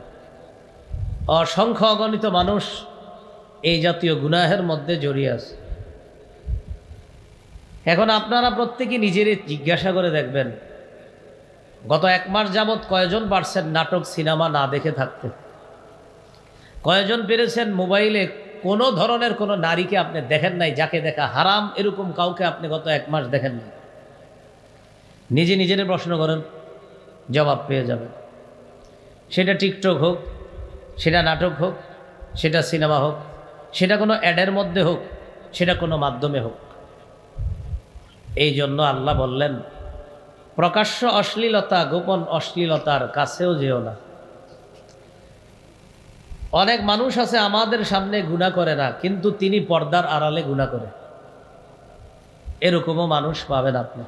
অসংখ্য অগণিত মানুষ এই জাতীয় গুনাহের মধ্যে জড়িয়ে আছে। এখন আপনারা প্রত্যেকে নিজেরই জিজ্ঞাসা করে দেখবেন, গত 1 মাস যাবৎ কয়জন পারছেন নাটক সিনেমা না দেখে থাকতে? কয়জন পেরেছেন মোবাইলে কোনো ধরনের কোনো নারীকে আপনি দেখেন নাই, যাকে দেখা হারাম এরকম কাউকে আপনি গত 1 মাস দেখেন না? নিজে নিজের প্রশ্ন করেন, জবাব পেয়ে যাবেন। সেটা টিকটক হোক, সেটা নাটক হোক, সেটা সিনেমা হোক, সেটা কোনো অ্যাডের মধ্যে হোক, সেটা কোনো মাধ্যমে হোক। এই জন্য আল্লাহ বললেন, প্রকাশ্য অশ্লীলতা, গোপন অশ্লীলতার কাছেও যেও না। অনেক মানুষ আছে আমাদের সামনে গুনাহ করে না, কিন্তু তিনি পর্দার আড়ালে গুনাহ করে। এরকমও মানুষ পাবেন আপনি।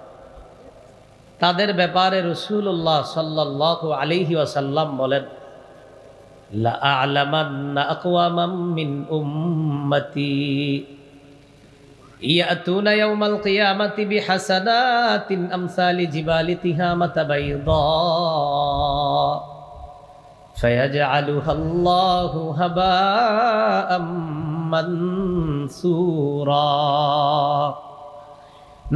তাদের ব্যাপারে রাসূলুল্লাহ সাল্লাল্লাহু আলাইহি ওয়াসাল্লাম বলেন, লা আ'লামান্না আকওয়ামান মিন উম্মতি ইয়াতুনা ইয়াওমাল কিয়ামাতি বিহাসানাতিন আমসালি জিবালি তিহামাতা বাইদা ফায়াজআলুহা আল্লাহু হাবাআম মানসুরা।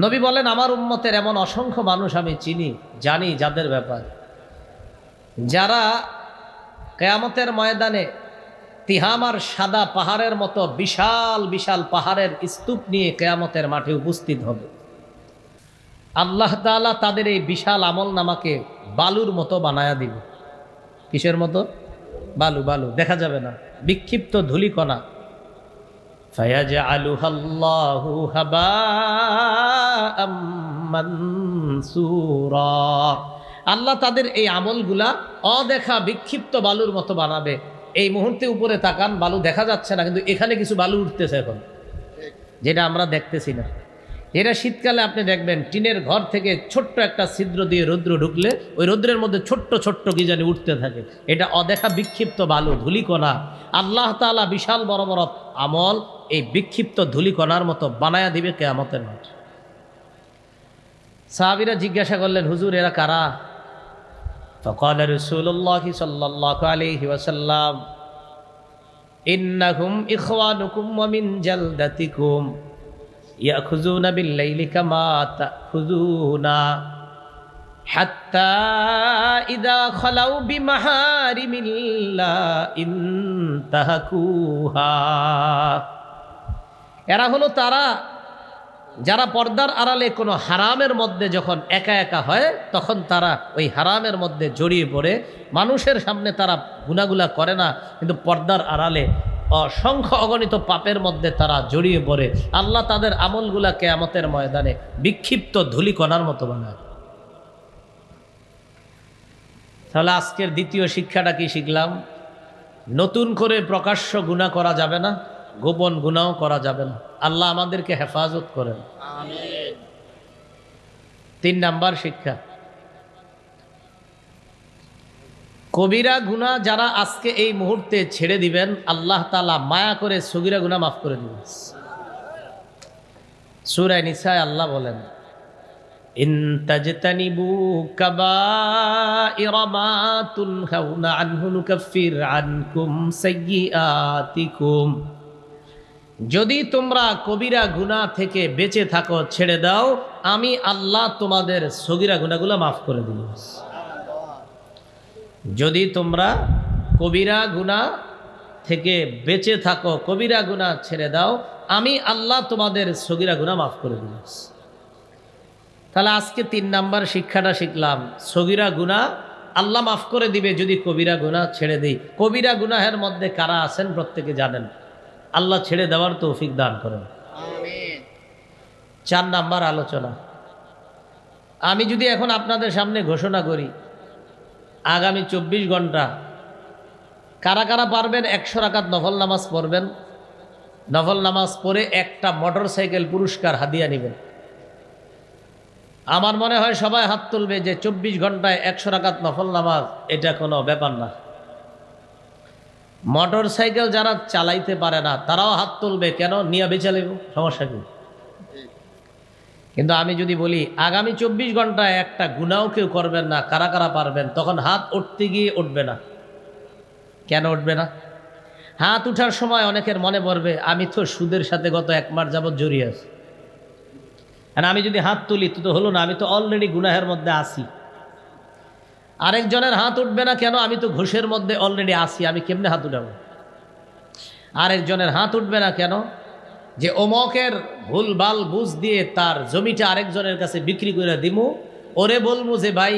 নবী বলেন, আমার উম্মতের এমন অসংখ্য মানুষ আমি চিনি, জানি, যাদের ব্যাপার, যারা কিয়ামতের ময়দানে তিহামার সাদা পাহাড়ের মতো বিশাল বিশাল পাহাড়ের স্তূপ নিয়ে কিয়ামতের মাঠে উপস্থিত হবে। আল্লাহ তাআলা তাদের এই বিশাল আমল নামাকে বালুর মতো বানায়া দিবে। কিসের মতো? বালু, বালু দেখা যাবে না, বিক্ষিপ্ত ধূলিকণা। ফায়াজআলুহা আল্লাহু হাবাআম মানসুরা, আল্লাহ তাদের এই আমলগুলা অদেখা বিক্ষিপ্ত বালুর মতো বানাবে। এই মুহূর্তে উপরে তাকান, বালু দেখা যাচ্ছে না, কিন্তু এখানে কিছু বালু উঠতেছে এখন, যেটা আমরা দেখতেছি না। এটা শীতকালে আপনি দেখবেন টিনের ঘর থেকে ছোট্ট একটা ছিদ্র দিয়ে রৌদ্র ঢুকলে ওই রৌদ্রের মধ্যে ছোট্ট ছোট্ট কি জানি উঠতে থাকে। এটা অদেখা বিক্ষিপ্ত বালু, ধূলিকণা। আল্লাহ তাআলা বিশাল বড় বড় আমল এই বিক্ষিপ্ত ধূলিকণার মতো বানায়া দিবে কিয়ামতের মাঠে। সাহাবীরা জিজ্ঞাসা করলেন, হুজুর এরা কারা? فقال رسول الله صلى الله عليه وسلم إنهم إخوانكم ومن جلدتكم, ইয়াখুযুনা বিল-লাইলি কামা তাখুযুনা হাত্তা ইযা খালাউ বিমাহারিমিল্লাহ ইনতাহাকুহা। এরা হলো তারা যারা পর্দার আড়ালে কোনো হারামের মধ্যে যখন একা একা হয় তখন তারা ওই হারামের মধ্যে জড়িয়ে পড়ে। মানুষের সামনে তারা গুনাহগুলা করে না, কিন্তু পর্দার আড়ালে অসংখ্য অগণিত পাপের মধ্যে তারা জড়িয়ে পড়ে। আল্লাহ তাদের আমলগুলা কিয়ামতের ময়দানে বিক্ষিপ্ত ধূলিকণার মতো বানায়। তাহলে আজকের দ্বিতীয় শিক্ষাটা কি শিখলাম? নতুন করে প্রকাশ্য গুনাহ করা যাবে না, গোপন গুনাহও করা যাবে না। আল্লাহ আমাদেরকে হেফাজত করেন, আমিন। 3 নাম্বার শিক্ষা, কবিরা গুনাহ যারা আজকে এই মুহূর্তে ছেড়ে দিবেন, আল্লাহ তাআলা মায়া করে সগীরা গুনাহ মাফ করে দিবেন। সূরা নিসায় আল্লাহ বলেন, ইন তাজতানিবু কাবাইরা মা তুনহাউনা আনহু নুকাফির আনকুম সাইয়্যাতিকুম। যদি তোমরা কবিরা গুনাহ থেকে বেঁচে থাকো, ছেড়ে দাও, আমি আল্লাহ তোমাদের সগীরা গুনাহগুলো মাফ করে দিব। যদি তোমরা কবিরা গুনাহ থেকে বেঁচে থাকো, কবিরা গুনাহ ছেড়ে দাও, আমি আল্লাহ তোমাদের সগীরা গুনাহ মাফ করে দিব। তাহলে আজকে 3 নাম্বার শিক্ষাটা শিখলাম, সগীরা গুনাহ আল্লাহ মাফ করে দিবে যদি কবিরা গুনাহ ছেড়ে দিই। কবিরা গুনাহের মধ্যে কারা আছেন প্রত্যেকে জানেন, আল্লাহ ছেড়ে দেওয়ার তৌফিক দান করেন, আমিন। 4 নাম্বার আলোচনা, আমি যদি এখন আপনাদের সামনে ঘোষণা করি আগামী 24 ঘন্টা কারা কারা পারবেন 100 রাকাত নফল নামাজ পড়বেন, নফল নামাজ পড়ে একটা মোটরসাইকেল পুরস্কার হাদিয়া নেবেন, আমার মনে হয় সবাই হাত তুলবে যে 24 ঘন্টায় 100 রাকাত নফল নামাজ এটা কোনো ব্যাপার না। মোটরসাইকেল যারা চালাইতে পারে না তারাও হাত তুলবে, কেন? নিয়ে বেঁচে নেব, সমস্যা কি? কিন্তু আমি যদি বলি আগামী 24 ঘন্টায় একটা গুনাও কেউ করবেন না, কারা কারা পারবেন, তখন হাত উঠতে গিয়ে উঠবে না। কেন উঠবে না? হাত উঠার সময় অনেকের মনে পড়বে আমি তো সুদের সাথে গত 1 মাস যাবৎ জড়িয়ে আছি, আর আমি যদি হাত তুলি তো হলো না, আমি তো অলরেডি গুনাহের মধ্যে আছি। আরেকজনের হাত উঠবে না, কেন? আমি তো ঘুষের মধ্যে অলরেডি আছি, আমি কেমনে হাত উঠাবো? আরেকজনের হাত উঠবে না, কেন? যে অমকের ভুলভাল বুঝ দিয়ে তার জমিটা আরেকজনের কাছে বিক্রি করে দিমু, ওরে বলবো যে ভাই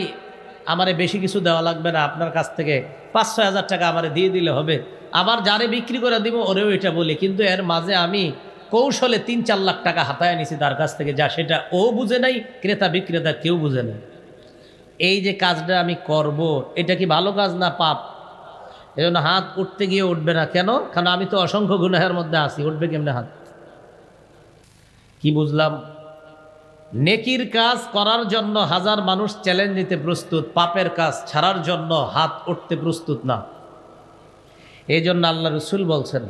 আমারে বেশি কিছু দেওয়া লাগবে না, আপনার কাছ থেকে 5-6 হাজার টাকা আমারে দিয়ে দিলে হবে। আবার যারে বিক্রি করে দিব ওরেও এটা বলি, কিন্তু এর মাঝে আমি কৌশলে 3-4 লাখ টাকা হাতায় নিছি তার কাছ থেকে, যা সেটা ও বুঝে নাই, ক্রেতা বিক্রেতা কেউ বুঝে নাই। এই যে কাজটা আমি করব, এটা কি ভালো কাজ না পাপ? এজন্য হাত উঠতে গিয়ে উঠবে না, কেন? কারণ আমি তো অসংখ্য গুনাহের মধ্যে আছি, উঠবে কেমনে হাত? কি বুঝলাম? নেকির কাজ করার জন্য 1000 মানুষ চ্যালেঞ্জ নিতে প্রস্তুত, পাপের কাজ ছাড়ার জন্য হাত উঠতে প্রস্তুত না। এই জন্য আল্লাহ রসুল বলছেন,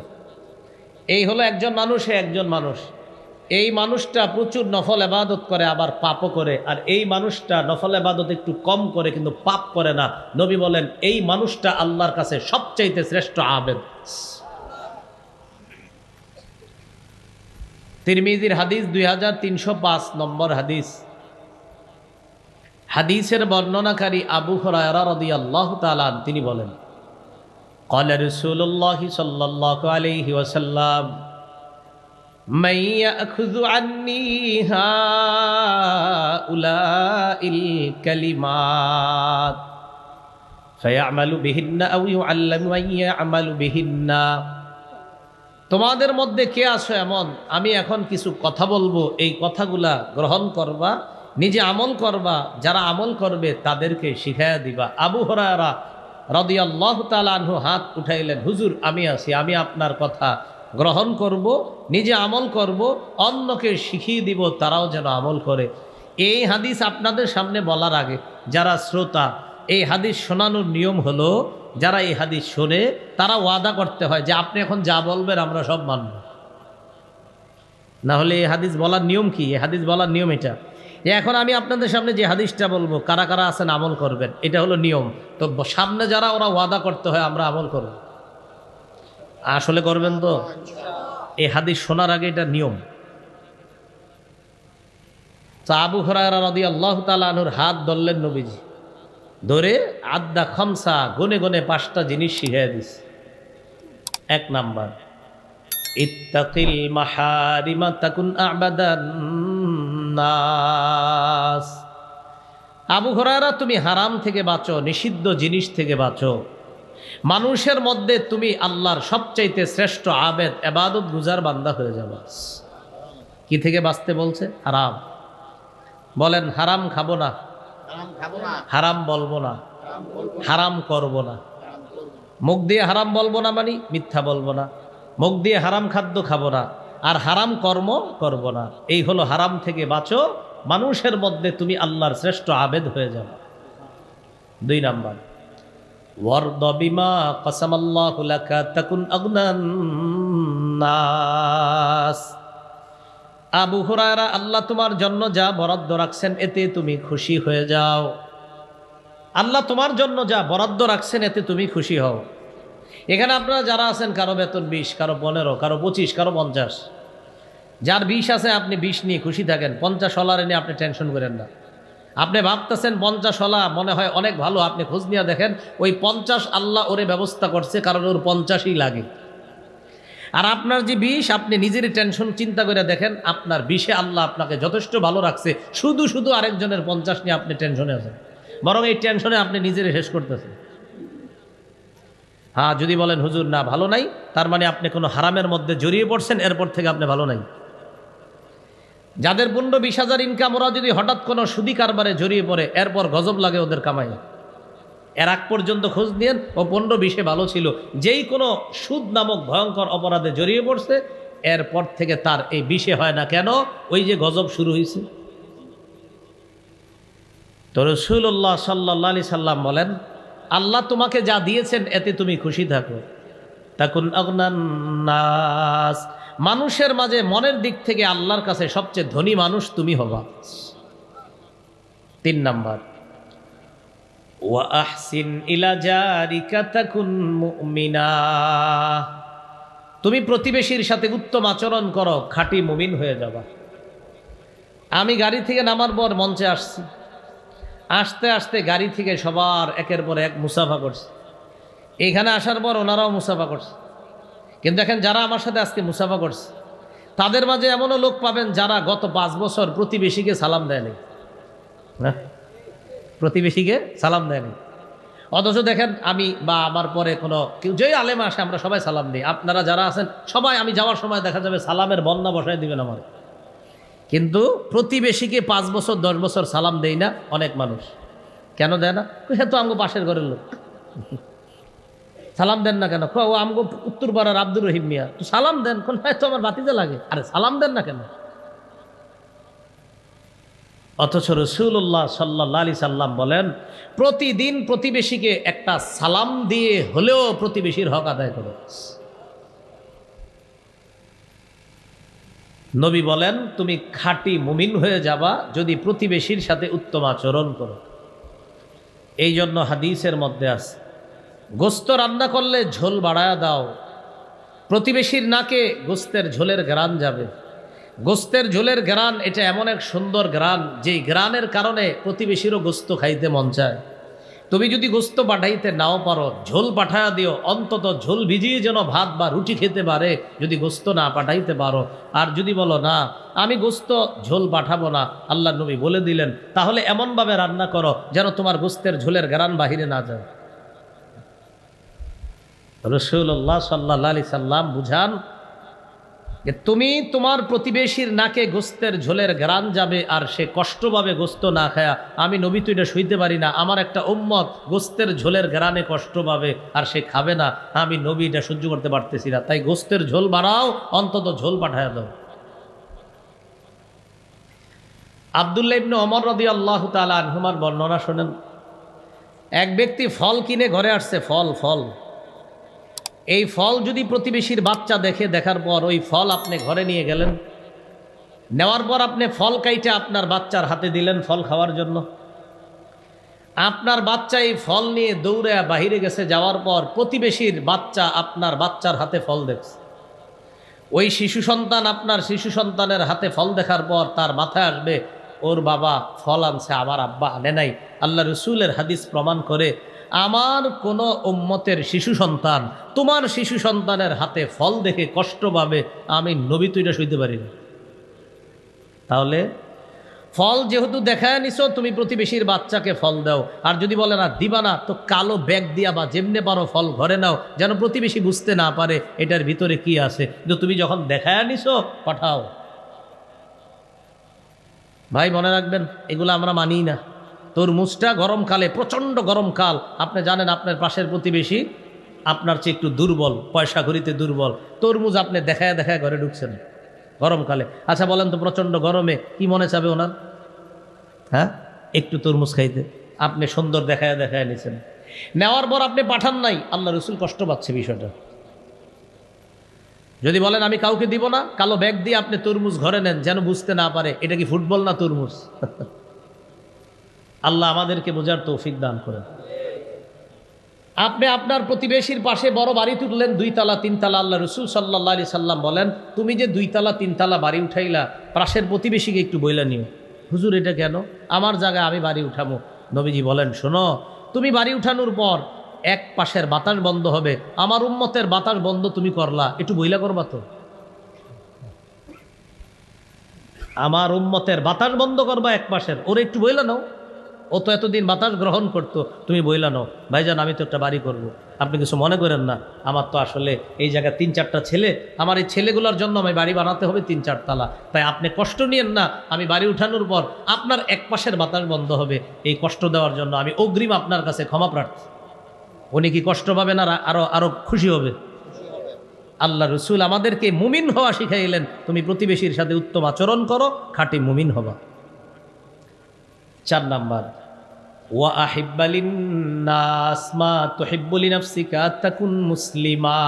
এই হলো একজন মানুষ, এই মানুষটা প্রচুর নফল ইবাদত করে আবার পাপও করে, আর এই মানুষটা নফল ইবাদত একটু কম করে কিন্তু পাপ করে না। নবী বলেন এই মানুষটা আল্লাহর কাছে সবচাইতে শ্রেষ্ঠ আবেদ। তিরমিজির হাদিস 2305 নম্বর হাদিস। হাদিসের বর্ণনাকারী আবু হুরায়রা রাদিয়াল্লাহু তাআলা তিনি বলেন, ক্বালা রাসূলুল্লাহি সাল্লাল্লাহু আলাইহি ওয়াসাল্লাম, মান ইয়াখুযু আন্নী হাউলাইল কালিমাত ফায়ামালু বিহিন্না আও ইউআল্লামু মান ইয়ামালু বিহিন্না। তোমাদের মধ্যে কে আছো এমন, আমি এখন কিছু কথা বলবো, এই কথাগুলা গ্রহণ করবা, নিজে আমল করবা, যারা আমল করবে তাদেরকে শিখাইয়া দিবা। আবু হুরায়রা রাদিয়াল্লাহু তাআলা আনহু হাত উঠাইলেন, হুজুর আমি আছি, আমি আপনার কথা গ্রহণ করব, নিজে আমল করব, অন্যকে শিখিয়ে দিব তারাও যেন আমল করে। এই হাদিস আপনাদের সামনে বলার আগে যারা শ্রোতা, এই হাদিস শোনানোর নিয়ম হলো যারা এই হাদিস শোনে তারা ওয়াদা করতে হয় যে আপনি এখন যা বলবেন আমরা সব মানব। না হলে এই হাদিস বলার নিয়ম কি? এই হাদিস বলার নিয়ম এটা যে এখন আমি আপনাদের সামনে যে হাদিসটা বলবো কারা কারা আছেন আমল করবেন, এটা হলো নিয়ম। তো সামনে যারা ওরা ওয়াদা করতে হয় আমরা আমল করব, আসলে করবেন তো? এই হাদিস শোনার আগে এটা নিয়ম। তো আবু হুরায়রা রাদিয়াল্লাহু তাআলা আনহুর হাত ধরলেন নবীজি, ধরে আদ্দা খামসা, গুনে গুনে 5টা জিনিস শিখিয়ে দিস। 1 নাম্বার, ইত্তাকিল মাহারিমা তাকুন আবাদান নাস। আবু হুরায়রা, তুমি হারাম থেকে বাঁচো, নিষিদ্ধ জিনিস থেকে বাঁচো। মানুষের মধ্যে তুমি আল্লাহর সবচাইতে শ্রেষ্ঠ আবেদ, ইবাদত গুজার বান্দা হয়ে যাবে। কি থেকে বাঁচতে বলছে? হারাম। বলেন, হারাম খাবো না, হারাম বলবো না, হারাম করব না। মুখ দিয়ে হারাম বলবো না মানে মিথ্যা বলবো না, মুখ দিয়ে হারাম খাদ্য খাবো না, আর হারাম কর্ম করব না। এই হলো হারাম থেকে বাঁচো, মানুষের মধ্যে তুমি আল্লাহর শ্রেষ্ঠ আবেদ হয়ে যাবে। 2 নাম্বার, ওয়ারদ বিমা কসামাল্লাহু লাকা তাকুন আগনান নাস। আবু হুরায়রা, আল্লাহ তোমার জন্য যা বরাদ্দ রাখছেন এতে তুমি খুশি হয়ে যাও। আল্লাহ তোমার জন্য যা বরাদ্দ রাখছেন এতে তুমি খুশি হও। এখানে আপনারা যারা আছেন, কারো বেতন 20, কারো 15, কারো 25, কারো 50। যার 20 আছে আপনি 20 নিয়ে খুশি থাকেন, 50 হলার নিয়ে আপনি টেনশন করেন না। আপনি ভাবতেছেন 50 হলা মনে হয় অনেক ভালো, আপনি খোঁজ নিয়ে দেখেন ওই 50 আল্লাহ ওরে ব্যবস্থা করছে, কারণ ওর 50ই লাগে। আর আপনার যে 20, আপনি নিজেরই টেনশন চিন্তা করে দেখেন, আপনার 20-এ আল্লাহ আপনাকে যথেষ্ট ভালো রাখছে, শুধু শুধু আরেকজনের 50 নিয়ে আপনি টেনশনে আছেন, বরং এই টেনশনে আপনি নিজেরই শেষ করতেছেন। হ্যাঁ, যদি বলেন হুজুর না ভালো নাই, তার মানে আপনি কোনো হারামের মধ্যে জড়িয়ে পড়ছেন, এরপর থেকে আপনি ভালো নাই। যাদের 15-20 ইনকাম, ওরা যদি হঠাৎ কোনো সুদি কারবারে জড়িয়ে পড়ে, এরপর গজব লাগে ওদের কামাই। এর আগ পর্যন্ত খোঁজ নিয়েন, ও 15-20-এ ভালো ছিল, যেই কোনো সুদ নামক ভয়ঙ্কর অপরাধে জড়িয়ে পড়ছে, এরপর থেকে তার এই 20-এ হয় না। কেন? ওই যে গজব শুরু হয়েছে। তো রাসূলুল্লাহ সাল্লাল্লাহু আলাইহি সাল্লাম বলেন, আল্লাহ তোমাকে যা দিয়েছেন এতে তুমি খুশি থাকো। তাকুন আগনান নাস, মানুষের মাঝে মনের দিক থেকে আল্লাহর কাছে সবচেয়ে ধনী মানুষ তুমি হবা। 3 নাম্বার, ওয়া আহসিন ইলা জারিকা তাকুন মুমিনা, তুমি প্রতিবেশীর সাথে উত্তম আচরণ করো, খাঁটি মুমিন হয়ে যাবা। আমি গাড়ি থেকে নামার পর মঞ্চে আসছি, আসতে আসতে গাড়ি থেকে সবার একের পর এক মুসাফা করছে। এইখানে আসার পর ওনারাও মুসাফা করছে, কিন্তু দেখেন যারা আমার সাথে আজকে মুসাফা করছে, তাদের মাঝে এমনও লোক পাবেন যারা গত 5 বছর প্রতিবেশীকে সালাম দেয়নি। হ্যাঁ, প্রতিবেশীকে সালাম দেয়নি। অথচ দেখেন আমি বা আমার পরে কোনো কেউ যেই আলেম আসে, আমরা সবাই সালাম দিই। আপনারা যারা আছেন সবাই, আমি যাওয়ার সময় দেখা যাবে সালামের বন্যা বসায় দিবেন আমার। কিন্তু প্রতিবেশীকে 5 বছর 10 বছর সালাম দেই না অনেক মানুষ। কেন দেয় না? হ্যাঁ, তো আমগো পাশের ঘরের লোক, সালাম দেন না কেন? ও আমগো উত্তরপাড়ার আব্দুর রহিম মিয়া, তো সালাম দেন। কোন তো আমার বাতিতে লাগে, আরে সালাম দেন না কেন? অথচ রাসূলুল্লাহ সাল্লাল্লাহু আলাইহি সাল্লাম বলেন, প্রতিদিন প্রতিবেশীকে একটা সালাম দিয়ে হলেও প্রতিবেশীর হক আদায় করো। নবী বলেন, তুমি খাঁটি মুমিন হয়ে যাবা যদি প্রতিবেশীর সাথে উত্তম আচরণ করো। এই জন্য হাদিসের মধ্যে আছে, গোস্ত রান্না করলে ঝোল বাড়ায়া দাও, প্রতিবেশীর নাকে গোস্তের ঝোলের ঘ্রাণ যাবে। গোস্তের ঝোলের ঘ্রাণ এটা এমন এক সুন্দর ঘ্রাণ, যেই ঘ্রাণের কারণে প্রতিবেশীরও গোস্ত খাইতে মন চায়। তুমি যদি গোস্ত পাঠাইতে নাও পারো, ঝোল পাঠায়া দিও, অন্তত ঝোল ভিজিয়ে যেন ভাত বা রুটি খেতে পারে, যদি গোস্ত না পাঠাইতে পারো। আর যদি বলো না আমি গোস্ত ঝোল পাঠাবো না, আল্লাহ নবী বলে দিলেন, তাহলে এমনভাবে রান্না করো যেন তোমার গোস্তের ঝোলের ঘ্রাণ বাহিরে না যায়। রাসূলুল্লাহ সাল্লাল্লাহু আলাইহি সাল্লাম বুঝান যে তুমি তোমার প্রতিবেশীর নাকে গোস্তের ঝোলের ঘ্রাণ যাবে, আর সে কষ্ট পাবে গোস্ত না খায়া। আমি নবী তো এটা সইতে পারি না, আমার একটা উম্মত গোস্তের ঝোলের ঘ্রাণে কষ্ট পাবে আর সে খাবে না, আমি নবী এটা সহ্য করতে পারতেছি না। তাই গোস্তের ঝোল বাড়াও, অন্তত ঝোল পাঠায় দাও। আব্দুল্লাহ ইবনে ওমর রাদিয়াল্লাহু তাআলা আনহুমার বর্ণনা শোনেন। এক ব্যক্তি ফল কিনে ঘরে আসছে, ফল। এই ফল যদি প্রতিবেশীর বাচ্চা দেখে, দেখার পর ওই ফল আপনি ঘরে নিয়ে গেলেন, নেওয়ার পর আপনি ফল কাইটা আপনার বাচ্চার হাতে দিলেন ফল খাওয়ার জন্য। আপনার বাচ্চা এই ফল নিয়ে দৌড়ে বাহিরে গেছে, যাওয়ার পর প্রতিবেশীর বাচ্চা আপনার বাচ্চার হাতে ফল দেখছে। ওই শিশু সন্তান আপনার শিশু সন্তানের হাতে ফল দেখার পর তার মাথায় আসবে, ওর বাবা ফল আনছে, আমার আব্বা আনে নাই। আল্লাহ রসুলের হাদিস প্রমাণ করে আমার কোনো উম্মতের শিশু সন্তান তোমার শিশু সন্তানের হাতে ফল দেখে কষ্ট পাবে, আমি নবী তো এটা সইতে পারি না। তাহলে ফল যেহেতু দেখায় নিছো, তুমি প্রতিবেশীর বাচ্চাকে ফল দাও। আর যদি বলে না দিবা না, তো কালো ব্যাগ দিয়া বা যেমনে পারো ফল ঘরে নাও, যেন প্রতিবেশী বুঝতে না পারে এটার ভিতরে কি আছে। কিন্তু তুমি যখন দেখায় নিছো, পাঠাও। ভাই মনে রাখবেন, এগুলো আমরা মানি না। তরমুজটা গরমকালে, প্রচণ্ড গরমকাল, আপনি জানেন আপনার পাশের প্রতিবেশী আপনার চেয়ে একটু দুর্বল, পয়সা করিতে দুর্বল, তরমুজ আপনি দেখায় দেখায় ঘরে ঢুকছেন গরমকালে। আচ্ছা বলেন তো, প্রচণ্ড গরমে কি মনে চাবে ওনার? হ্যাঁ, একটু তরমুজ খাইতে। আপনি সুন্দর দেখায় দেখায় নিছেন, নেওয়ার পর আপনি পাঠান নাই, আল্লাহ রসুল কষ্ট পাচ্ছে বিষয়টা। যদি বলেন আমি কাউকে দিব না, কালো ব্যাগ দিয়ে আপনি তরমুজ ঘরে নেন, যেন বুঝতে না পারে এটা কি ফুটবল না তরমুজ। আল্লাহ আমাদেরকে বোঝার তৌফিক দান করেন। আপনি আপনার প্রতিবেশীর পাশে বড় বাড়ি তুললেন, 2 তলা 3 তলা। আল্লাহ রসুল সাল্লাল্লাহু আলাইহি সাল্লাম বলেন, তুমি যে 2 তলা 3 তলা বাড়ি উঠাইলা, পাশের প্রতিবেশীকে একটু বইলা নিও। হুজুর এটা কেন? আমার জায়গায় আমি বাড়ি উঠামো। নবীজি বলেন, শোনো, তুমি বাড়ি উঠানোর পর এক পাশের বাতাস বন্ধ হবে, আমার উম্মতের বাতাস বন্ধ তুমি করলা, একটু বইলা করবা তো। আমার উম্মতের বাতাস বন্ধ করবা এক পাশের, ওরে একটু বইলা নাও। ও তো এতদিন বাতাস গ্রহণ করতো, তুমি বইলা নাও। ভাইজান আমি তো একটা বাড়ি করব, আপনি কিছু মনে করেন না। আমার তো আসলে এই জায়গায় 3-4টা ছেলে, আমার এই ছেলেগুলোর জন্য আমি বাড়ি বানাতে হবে 3-4 তলা, তাই আপনি কষ্ট নিয়েন না। আমি বাড়ি উঠানোর পর আপনার এক পাশের বাতাস বন্ধ হবে, এই কষ্ট দেওয়ার জন্য আমি অগ্রিম আপনার কাছে ক্ষমা প্রার্থী। উনি কি কষ্ট পাবেন আর আরো খুশি হবে? আল্লাহ রসুল আমাদেরকে মুমিন হওয়া শিখাইলেন, তুমি প্রতিবেশীর সাথে উত্তম আচরণ করো, খাঁটি মুমিন হবা। 4 নাম্বার, ওয়া আহিব্বা লিন্নাস মা তুহিব্বু লিনাফসিকা তাকুন মুসলিমা।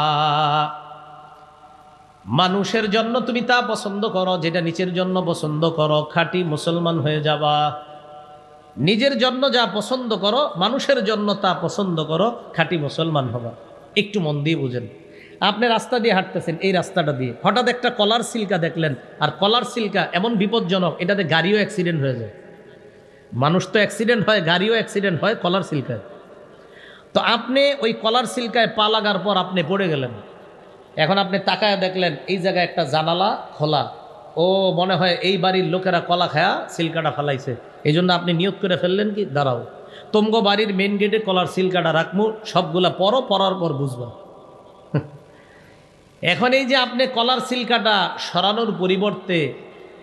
মানুষের জন্য তুমি তা পছন্দ করো যেটা নিজের জন্য পছন্দ করো, খাঁটি মুসলমান হয়ে যাবা। নিজের জন্য যা পছন্দ করো, মানুষের জন্য তা পছন্দ করো, খাঁটি মুসলমান হবা। একটু মন দিয়ে বুঝেন, আপনি রাস্তা দিয়ে হাঁটতেছেন, এই রাস্তাটা দিয়ে হঠাৎ একটা কলার সিল্কা দেখলেন, আর কলার সিল্কা এমন বিপজ্জনক, এটাতে গাড়িও অ্যাক্সিডেন্ট হয়ে যায়। মানুষ তো অ্যাক্সিডেন্ট হয়, গাড়িও অ্যাক্সিডেন্ট হয় কলার সিল্কায়। তো আপনি ওই কলার সিল্কায় পা লাগার পর আপনি পড়ে গেলেন। এখন আপনি তাকায় দেখলেন এই জায়গায় একটা জানালা খোলা, ও মনে হয় এই বাড়ির লোকেরা কলা খায়া সিল্কাটা ফালাইছে। এই জন্য আপনি নিয়ত করে ফেললেন কি, দাঁড়াও তোমগো বাড়ির মেন গেটে কলার সিল্কাটা রাখমু, সবগুলা পরার পর বুঝবা। এখন এই যে আপনি কলার সিল্কাটা সরানোর পরিবর্তে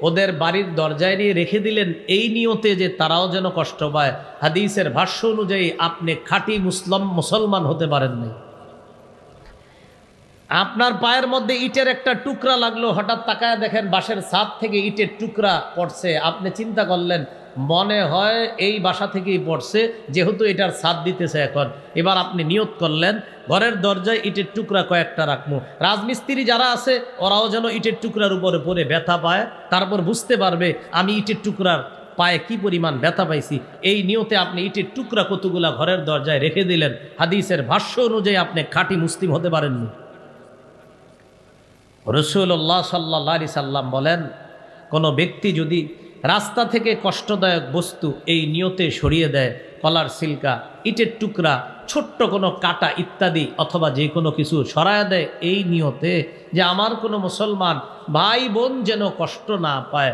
ওদের বাড়ির দরজায় নিয়ে রেখে দিলেন, এই নিয়তে যে তারাও যেন কষ্ট পায়। হাদিসের ভাষ্য অনুযায়ী আপনি খাঁটি মুসলমান হতে পারেন নাই। আপনার পায়ের মধ্যে ইটের একটা টুকরা লাগলো, হঠাৎ তাকায় দেখেন বাসার ছাদ থেকে ইটের টুকরা পড়ছে, আপনি চিন্তা করলেন মনে হয় এই বাসা থেকেই পড়ছে, যেহেতু এটার ছাদ দিতেছে এখন। এবার আপনি নিয়ত করলেন ঘরের দরজায় ইটের টুকরা কয়েকটা রাখবো, রাজমিস্ত্রি যারা আছে ওরাও যেন ইটের টুকরার উপরে পড়ে ব্যথা পায়, তারপর বুঝতে পারবে আমি ইটের টুকরার পায়ে কি পরিমাণ ব্যথা পাইছি। এই নিয়তে আপনি ইটের টুকরা কতগুলা ঘরের দরজায় রেখে দিলেন। হাদিসের ভাষ্য অনুযায়ী আপনি খাঁটি মুসলিম হতে পারেননি। রাসূলুল্লাহ সাল্লাল্লাহু আলাইহি সাল্লাম বলেন, কোনো ব্যক্তি যদি রাস্তা থেকে কষ্টদায়ক বস্তু এই নিয়তে সরিয়ে দেয়, কলার সিল্কা, ইটের টুকরা, ছোট্ট কোনো কাটা ইত্যাদি অথবা যে কোনো কিছু সরায় দেয় এই নিয়তে যে আমার কোনো মুসলমান ভাই বোন যেন কষ্ট না পায়,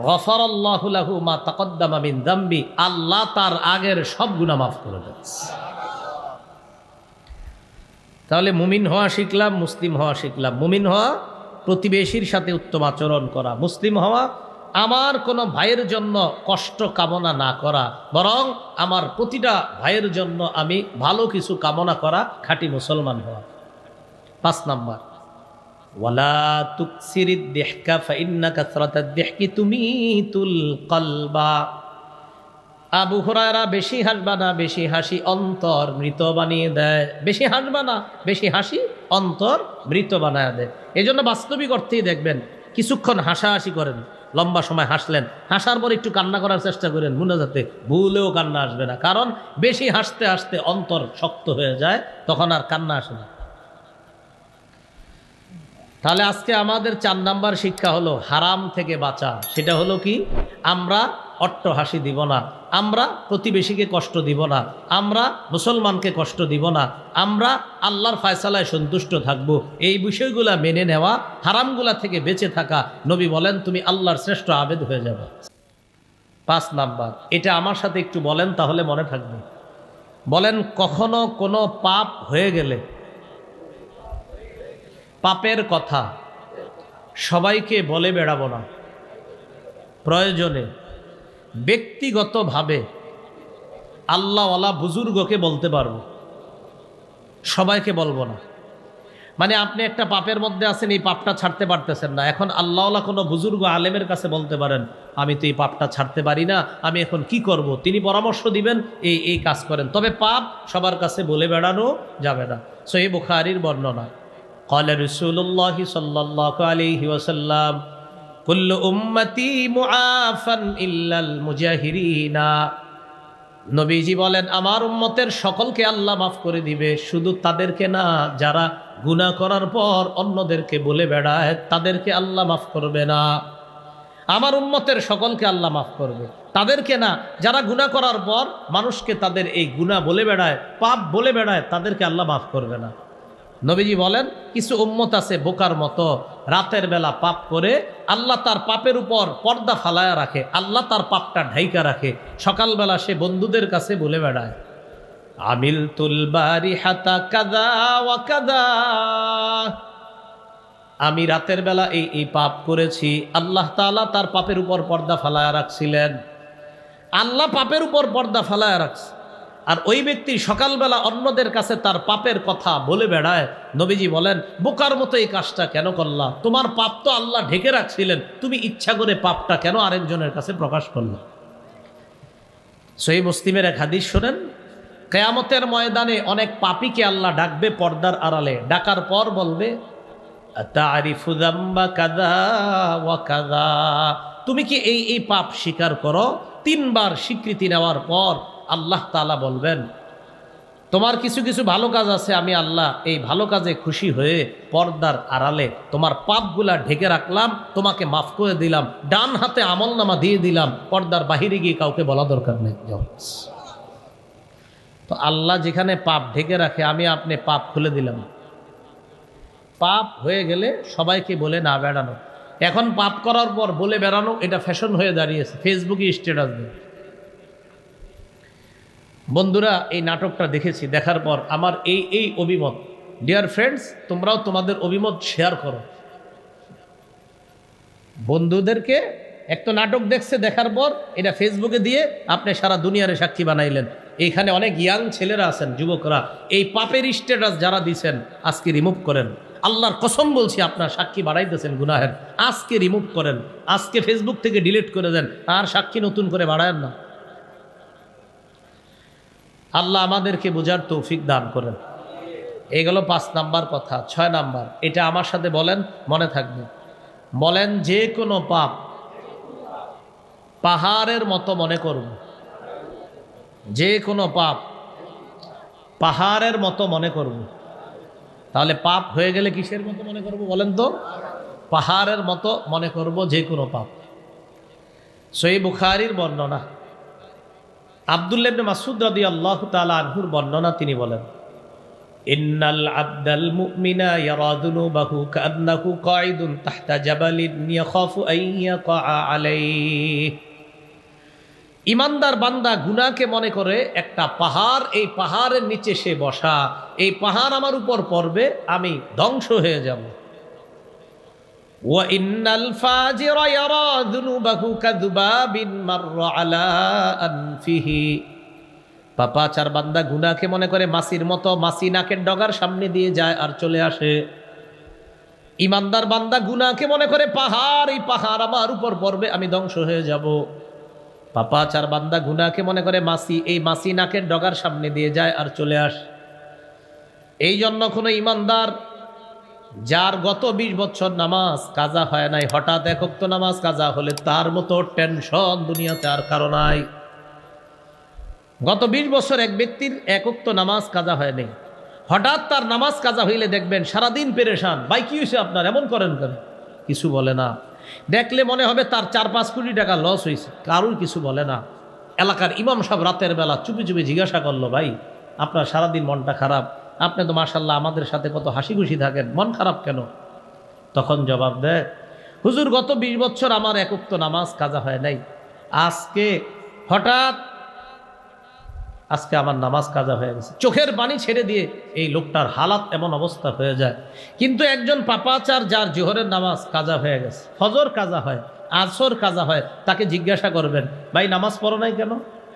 গফারাল্লাহু লাহু মা তাকদ্দামা মিন যামবি, আল্লাহ তার আগের সব গুনাহ মাফ করে দেন। তাহলে মুমিন হওয়া শিখলাম, মুসলিম হওয়া শিখলাম। মুমিন হওয়া প্রতিবেশীর সাথে উত্তম আচরণ করা, মুসলিম হওয়া আমার কোনো ভাইয়ের জন্য কষ্ট কামনা না করা, বরং আমার প্রতিটা ভাইয়ের জন্য আমি ভালো কিছু কামনা করা, খাঁটি মুসলমান হওয়া। 5 নাম্বার, ওয়ালা তুকসিরিদ দিহকা ফাইন্না কাসরাতাদ দিহকি তুমিতুল কলবা। আবু হুরায়রা, বেশি হাসবা না, বেশি হাসি অন্তর মৃত বানিয়ে দেয়। বেশি হাসবা না, বেশি হাসি অন্তর মৃত বানায় দেয়। এই জন্য বাস্তবিক অর্থেই দেখবেন কিছুক্ষণ হাসাহাসি করেন, লম্বা সময় হাসলেন, হাসার পর একটু কান্না করার চেষ্টা করেন, মুনাজাতে ভুলেও কান্না আসবে না। কারণ বেশি হাসতে হাসতে অন্তর শক্ত হয়ে যায়, তখন আর কান্না আসে না। তাহলে আজকে আমাদের 4 নাম্বার শিক্ষা হলো হারাম থেকে বাঁচা। সেটা হলো কি, আমরা অট্টহাসি দিব না, আমরা প্রতিবেশীকে কষ্ট দিব না, আমরা মুসলমানকে কষ্ট দিব না, আমরা আল্লাহর ফয়সালায় সন্তুষ্ট থাকব। এই বিষয়গুলা মেনে নেওয়া, হারামগুলা থেকে বেঁচে থাকা। নবী বলেন তুমি আল্লাহর শ্রেষ্ঠ আবেদ হয়ে যাবে। 5 নাম্বার, এটা আমার সাথে একটু বলেন তাহলে মনে থাকবে। বলেন, কখনো কোনো পাপ হয়ে গেলে পাপের কথা সবাইকে বলে বেড়াবো না, প্রয়োজনে ব্যক্তিগতভাবে আল্লাহওয়ালা বুজুর্গকে বলতে পারবো, সবাইকে বলবো না। মানে আপনি একটা পাপের মধ্যে আছেন, এই পাপটা ছাড়তে পারতেছেন না, এখন আল্লাহওয়ালা কোনো বুজুর্গ আলেমের কাছে বলতে পারেন আমি তো এই পাপটা ছাড়তে পারি না, আমি এখন কি করব, তিনি পরামর্শ দিবেন এই কাজ করেন। তবে পাপ সবার কাছে বলে বেড়ানো যাবে না। সহিহ বুখারীর বর্ণনা, ক্বালা রাসূলুল্লাহ সাল্লাল্লাহু আলাইহি ওয়াসাল্লাম কুল্লু উম্মতি মুআফান ইল্লাল মুজাহিরিনা। নবীজি বলেন আমার উম্মতের সকলকে আল্লাহ মাফ করে দিবে, শুধু তাদেরকে না যারা গুনাহ করার পর অন্যদেরকে বলে বেড়ায়, তাদেরকে আল্লাহ মাফ করবে না। আমার উম্মতের সকলকে আল্লাহ মাফ করবে, তাদেরকে না যারা গুনাহ করার পর মানুষকে তাদের এই গুনাহ বলে বেড়ায়, পাপ বলে বেড়ায়, তাদেরকে আল্লাহ মাফ করবে না। নবীজি বলেন কিছু উম্মত আছে বোকার মতো, রাতের বেলা পাপ করে আল্লাহ তার পাপের উপর পর্দা ফালায়া রাখে, আল্লাহ তার পাপটা ঢাইকা রাখে, সকালবেলা সে বন্ধুদের কাছে বলে বেড়ায় আমিলতুল বারিহাতা কাযা ওয়া কাযা, আমি রাতের বেলা এই পাপ করেছি। আল্লাহ তাআলা তার পাপের উপর পর্দা ফালায়া রাখছিলেন, আল্লাহ পাপের উপর পর্দা ফালায়া রাখছে, আর ওই ব্যক্তি সকালবেলা অন্যদের কাছে তার পাপের কথা বলে বেড়ায়। নবীজি বলেন বোকার মতো এই কাজটা কেন করলা? তোমার পাপ তো আল্লাহ ঢেকে রাখছিলেন, তুমি ইচ্ছা করে পাপটা কেন আরেকজনের কাছে প্রকাশ করলা? সহিহ মুসলিমের এক হাদিস শোনেন, কিয়ামতের ময়দানে অনেক পাপীকে আল্লাহ ডাকবে পর্দার আড়ালে, ডাকার পর বলবে তারিফু যাম্বা কাযা ওয়া কাযা, তুমি কি এই পাপ স্বীকার করো? 3 বার স্বীকৃতি নেওয়ার পর আল্লাহ তাআলা বলবেন তোমার কিছু কিছু ভালো কাজ আছে, আমি আল্লাহ এই ভালো কাজে খুশি হয়ে পর্দার আড়ালে তোমার পাপগুলা ঢেকে রাখলাম, তোমাকে মাফ করে দিলাম, ডান হাতে আমলনামা দিয়ে দিলাম, পর্দার বাহিরে গিয়ে কাউকে বলা দরকার নেই। তো আল্লাহ যেখানে পাপ ঢেকে রাখে, আমি আপনি পাপ খুলে দিলাম। পাপ হয়ে গেলে সবাইকে বলে না বেড়ানো। এখন পাপ করার পর বলে বেড়ানো এটা ফ্যাশন হয়ে দাঁড়িয়েছে, ফেসবুকে স্ট্যাটাস দেয়। বন্ধুরা এই নাটকটা দেখেছি, দেখার পর আমার এই অভিমত। ডিয়ার ফ্রেন্ডস, তোমরাও তোমাদের অভিমত শেয়ার করো। বন্ধুদেরকে একটা নাটক দেখছে, দেখার পর এটা ফেসবুকে দিয়ে আপনি সারা দুনিয়ারে সাক্ষী বানাইলেন। এইখানে অনেক ইয়াং ছেলেরা আছেন, যুবকরা, এই পাপের স্ট্যাটাস যারা দিছেন আজকে রিমুভ করেন। আল্লাহর কসম বলছি, আপনার সাক্ষী বাড়াইতেছেন গুনাহের, আজকে রিমুভ করেন, আজকে ফেসবুক থেকে ডিলিট করে দেন, আর সাক্ষী নতুন করে বাড়ায়েন না। আল্লাহ আমাদেরকে বোঝার তৌফিক দান করেন। এগুলো 5 নাম্বার কথা। 6 নাম্বার, এটা আমার সাথে বলেন, মনে থাকবে। বলেন যে কোনো পাপ পাহাড়ের মতো মনে করব। যে কোনো পাপ পাহাড়ের মতো মনে করব। তাহলে পাপ হয়ে গেলে কিসের মতো মনে করব বলেন তো? পাহাড়ের মতো মনে করব যে কোনো পাপ। সহিহ বুখারীর বর্ণনা, আব্দুল্লাহ ইবনে মাসউদ রাদিয়াল্লাহু তাআলা আনহুর বর্ণনা, তিনি বলেন ইন্নাল আবদাল মুমিনা ইয়ারা যুনুবাহু কাআন্নাহু কাঈদুন তাহতা জাবালিন ইয়াখাফু আন ইয়াকা আলাইহি। ইমানদার বান্দা গুনাহকে মনে করে একটা পাহাড়, এই পাহাড়ের নিচে সে বসা, এই পাহাড় আমার উপর পড়বে, আমি ধ্বংস হয়ে যাব। ওয়া ইন্নাল ফাজিরা ইয়ারা যুনুবাহু কাযুবাবিন মাররা আলা আনফিহি। পাপাচার বান্দা গুনাহকে মনে করে মাছির মতো, মাছি নাকের ডগার সামনে দিয়ে যায় আর চলে আসে। ইমানদার বান্দা গুনাহকে মনে করে পাহাড়, এই পাহাড় আমার উপর পড়বে, আমি ধ্বংস হয়ে যাব। পাপাচার বান্দা গুনাহকে মনে করে মাছি, এই মাছি নাকের ডগার সামনে দিয়ে যায় আর চলে আসে। এই জন্য কোনো ইমানদার যার গত 20 বছর নামাজ কাজা হয় নাই, হঠাৎ 1 ওয়াক্ত নামাজ কাজা হলে তার মতো টেনশন দুনিয়াতে আর কারো নাই। গত 20 বছর এক ব্যক্তির 1 ওয়াক্ত নামাজ কাজা হয় নাই, হঠাৎ তার নামাজ কাজা হইলে দেখবেন সারাদিন পেরেশান, ভাই কি হয়েছে আপনার, এমন করেন কেন? কিছু বলে না। দেখলে মনে হবে তার 4-5 কোটি টাকা লস হয়েছে, কারোর কিছু বলে না। এলাকার ইমাম সাহেব রাতের বেলা চুপি চুপি জিজ্ঞাসা করলো, ভাই আপনার সারাদিন মনটা খারাপ, আপনি তো মাশাল্লাহ আমাদের সাথে কত হাসি খুশি থাকেন, মন খারাপ কেন? তখন জবাব দেয়, হুজুর গত 20 বছর আমার এক ওয়াক্ত নামাজ কাজা হয় নাই, আজকে হঠাৎ আমার নামাজ কাজা হয়ে গেছে। চোখের পানি ছেড়ে দিয়ে এই লোকটার হালাত এমন অবস্থা হয়ে যায়। কিন্তু একজন পাপাচার যার জোহরের নামাজ কাজা হয়ে গেছে, ফজর কাজা হয়, আসর কাজা হয়, তাকে জিজ্ঞাসা করবেন, ভাই নামাজ পড়ো নাই কেন?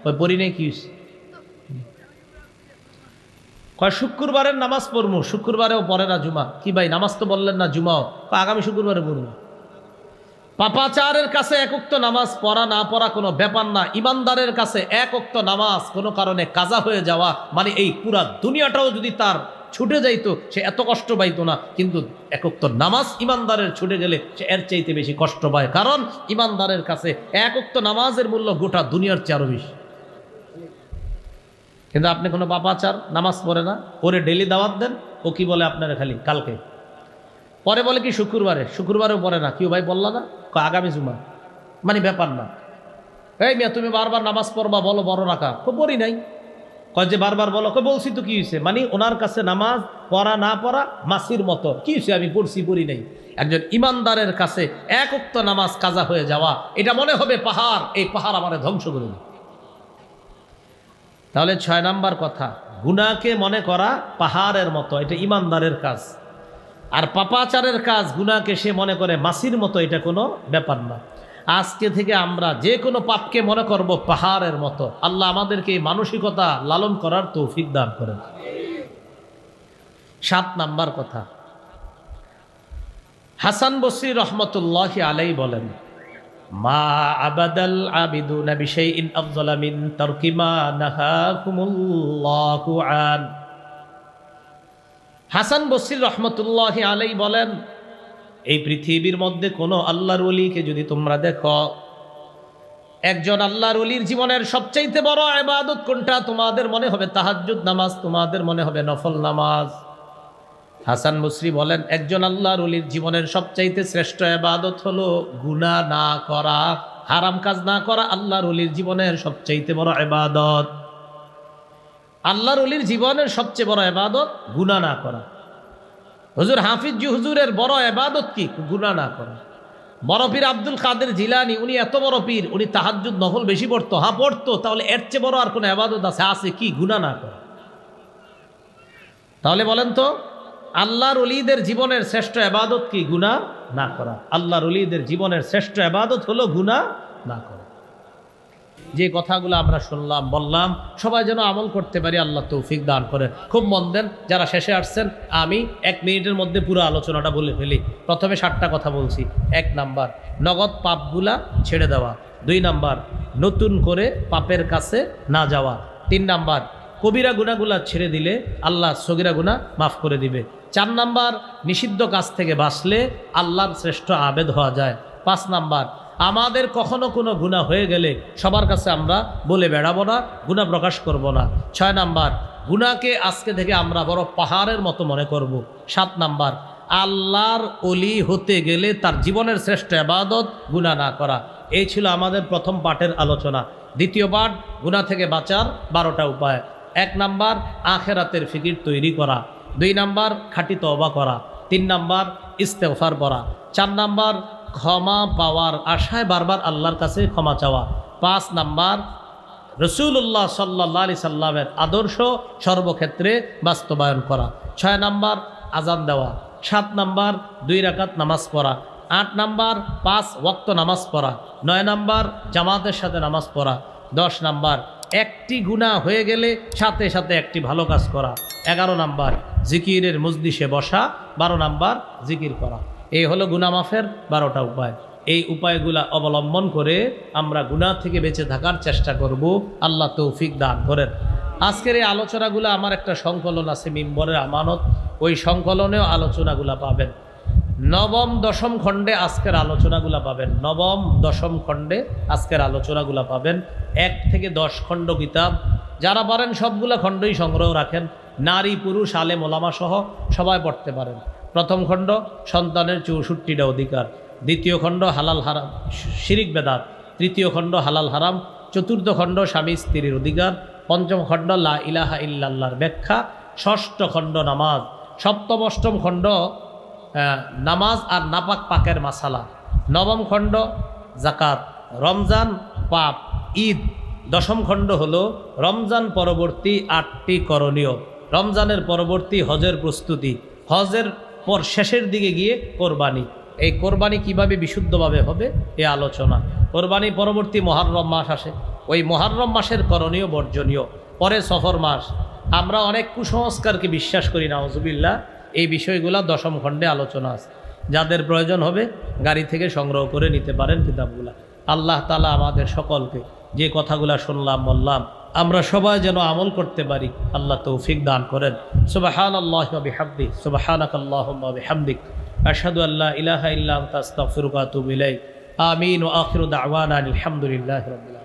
ওই পড়ি নাই, কি হয়েছে? কয় শুক্রবারের নামাজ পড়বো, শুক্রবারেও পড়ে না জুমা। কি ভাই নামাজ তো বললেন না জুমাও? আগামী শুক্রবারে পড়বো। পাপাচারের কাছে এক ওয়াক্ত নামাজ পড়া না পড়া কোনো ব্যাপার না, ইমানদারের কাছে এক ওয়াক্ত নামাজ কোনো কারণে কাজা হয়ে যাওয়া মানে এই পুরা দুনিয়াটাও যদি তার ছুটে যাইতো সে এত কষ্ট পাইতো না, কিন্তু এক ওয়াক্ত নামাজ ইমানদারের ছুটে গেলে সে এর চাইতে বেশি কষ্ট পায়, কারণ ইমানদারের কাছে এক ওয়াক্ত নামাজের মূল্য গোটা দুনিয়ার চেয়ে আরো বেশি। কিন্তু আপনি কোনো পাপাচার নামাজ পড়ে না, ওরে ডেলি দাওয়াত দেন, ও কি বলে আপনারা খালি কালকে পরে বলে কি শুক্রবারেও পড়ে না। কেউ ভাই বললা না? আগামী জুমা, মানে ব্যাপার না। এই মিয়া তুমি বারবার নামাজ পড়বা, বলো বড় রাখা, পড়ি নাই। কয় যে বারবার বলো, বলছি তো কি হয়েছে, মানে ওনার কাছে নামাজ পড়া না পড়া মাসির মতো, কি হয়েছে আমি পড়ি নাই। একজন ইমানদারের কাছে এক ওয়াক্ত নামাজ কাজা হয়ে যাওয়া এটা মনে হবে পাহাড়, এই পাহাড় আমারে ধ্বংস করে দেবে। তাহলে 6 নাম্বার কথা, গুনাহকে মনে করা পাহাড়ের মতো, এটা ইমানদারের কাজ। আর পাপাচারের কাজ, গুনাহকে সে মনে করে মাসির মতো, এটা কোনো ব্যাপার না। আজকে থেকে আমরা যে কোনো পাপকে মনে করব পাহাড়ের মতো। আল্লাহ আমাদেরকে এই মানসিকতা লালন করার তৌফিক দান করেন। 7 নাম্বার কথা, হাসান বসরি রহমতুল্লাহি আলাইহি বলেন, মা আবাদাল আবিদুনা বিশাইইন আফযালা মিন তারকি মা নাহাকুমুল্লাহু আন। হাসান বসরি রহমতুল্লাহি আলাইহি বলেন, এই পৃথিবীর মধ্যে কোনো আল্লাহর ওলিকে যদি তোমরা দেখো, একজন আল্লাহর ওলির জীবনের সবচাইতে বড় ইবাদত কোনটা? তোমাদের মনে হবে তাহাজ্জুদ নামাজ, তোমাদের মনে হবে নফল নামাজ। হাসান বসরি বলেন, একজন আল্লাহর ওলির জীবনের সবচাইতে শ্রেষ্ঠ ইবাদত হলো গুনাহ না করা, হারাম কাজ না করা। আল্লাহর ওলির জীবনের সবচাইতে বড় ইবাদত। আল্লাহর ওলির জীবনের সবচেয়ে বড় ইবাদত গুনাহ না করা। হুজুর হাফিজ হুজুরের বড় ইবাদত কি? গুনাহ না করা। বড় পীর আব্দুল কাদের জিলানী, উনি এত বড় পীর, উনি তাহাজ্জুদ নফল বেশি পড়তো। হ্যাঁ পড়তো, তাহলে এর চেয়ে বড় আর কোনো ইবাদত আছে কি? গুনাহ না করা। তাহলে বলেন তো, আল্লাহর ওলিদের জীবনের শ্রেষ্ঠ ইবাদত কি? গুনাহ না করা। আল্লাহর ওলিদের জীবনের শ্রেষ্ঠ ইবাদত হলো গুনাহ না করা। যে কথাগুলো আমরা শুনলাম বললাম, সবাই যেন আমল করতে পারি, আল্লাহ তৌফিক দান করেন। খুব মন দেন যারা শেষে আসছেন, আমি 1 মিনিটের মধ্যে পুরো আলোচনাটা বলে ফেলি। প্রথমে 7টা কথা বলছি। 1 নাম্বার, নগদ পাপগুলা ছেড়ে দেওয়া। 2 নাম্বার, নতুন করে পাপের কাছে না যাওয়া। 3 নাম্বার, কবিরা গুনাহগুলা ছেড়ে দিলে আল্লাহ সগীরা গুনাহ মাফ করে দিবে। 4 নাম্বার, নিষিদ্ধ কাজ থেকে বাঁচলে আল্লাহর শ্রেষ্ঠ আবেদ হওয়া যায়। 5 নাম্বার, আমাদের কখনো কোনো গুনাহ হয়ে গেলে সবার কাছে আমরা বলে বেড়াবো না, গুনাহ প্রকাশ করব না। 6 নাম্বার, গুনাহকে আজকে থেকে আমরা বড় পাহাড়ের মতো মনে করব। 7 নাম্বার, আল্লাহর ওলি হতে গেলে তার জীবনের শ্রেষ্ঠ ইবাদত গুনাহ না করা। এই ছিল আমাদের প্রথম পাঠের আলোচনা। দ্বিতীয় পাঠ, গুনাহ থেকে বাঁচার 12টা উপায়। 1 নাম্বার, আখেরাতের ফিকির তৈরি করা। 2 নাম্বার, খাঁটি তওবা করা। 3 নাম্বার, ইস্তেগফার পড়া। 4 নাম্বার, ক্ষমা পাওয়ার আশায় বারবার আল্লাহর কাছে ক্ষমা চাওয়া। 5 নাম্বার, রাসূলুল্লাহ সাল্লাল্লাহু আলাইহি সাল্লামের আদর্শ সর্বক্ষেত্রে বাস্তবায়ন করা। 6 নাম্বার, আজান দেওয়া। 7 নাম্বার, 2 রাকাত নামাজ পড়া। 8 নাম্বার, 5 ওয়াক্ত নামাজ পড়া। 9 নাম্বার, জামাতের সাথে নামাজ পড়া। 10 নাম্বার, একটি গুনাহ হয়ে গেলে সাথে সাথে একটি ভালো কাজ করা। 11 নাম্বার, জিকিরের মজলিসে বসা। 12 নাম্বার, জিকির করা। এই হলো গুনাহ মাফের 12টা উপায়। এই উপায়গুলা অবলম্বন করে আমরা গুনাহ থেকে বেঁচে থাকার চেষ্টা করব। আল্লাহ তৌফিক দান করেন। আজকের এই আলোচনাগুলো আমার একটা সংকলন আছে, মিম্বরের আমানত, ওই সংকলনেও আলোচনাগুলা পাবেন। 9ম 10ম খণ্ডে আজকের আলোচনাগুলা পাবেন। 9ম 10ম খণ্ডে আজকের আলোচনাগুলা পাবেন। 1 থেকে 10 খণ্ড কিতাব, যারা পারেন সবগুলা খণ্ডই সংগ্রহ রাখেন। নারী পুরুষ আলেম ওলামা সহ সবাই পড়তে পারেন। প্রথম খণ্ড, সন্তানের 64টা অধিকার। দ্বিতীয় খণ্ড হালাল হারাম শিরিক বেদাত, তৃতীয় খণ্ড হালাল হারাম, চতুর্থ খণ্ড স্বামী স্ত্রীর অধিকার, পঞ্চম খণ্ড লা ইলাহা ইল্লাল্লাহর ব্যাখ্যা, ষষ্ঠ খণ্ড নামাজ, সপ্তম অষ্টম খণ্ড নামাজ আর নাপাক পাকের মাসালা, নবম খণ্ড জাকাত, রমজান, পাপ, ঈদ, দশম খণ্ড হলো রমজান পরবর্তী 8টি করণীয়, রমজানের পরবর্তী হজের প্রস্তুতি, হজের পর শেষের দিকে গিয়ে কোরবানি। এই কোরবানি কিভাবে বিশুদ্ধভাবে হবে এ আলোচনা। কোরবানি পরবর্তী মুহররম মাস আসে, ওই মুহররম মাসের করণীয় বর্জনীয়, পরে সফর মাস। আমরা অনেক কুসংস্কারকে বিশ্বাস করি, নাউজুবিল্লাহ। এই বিষয়গুলো দশম খণ্ডে আলোচনা আছে, যাদের প্রয়োজন হবে গাড়ি থেকে সংগ্রহ করে নিতে পারেন কিতাবগুলা। আল্লাহ তাআলা আমাদের সকলকে যে কথাগুলা শুনলাম বললাম আমরা সবাই যেন আমল করতে পারি, আল্লাহ তৌফিক দান করেন। সুবহানাল্লাহি ওয়া বিহামদিহি, সুবহানাকাল্লাহুম্মা ওয়া বিহামদিক, আশহাদু আল্লা ইলাহা ইল্লা আনতা আস্তাগফিরুকা ওয়া আতুবু ইলাইক। আমিন ওয়া আখিরু দাওয়ানা আলহামদুলিল্লাহি রাব্বিল আলামিন।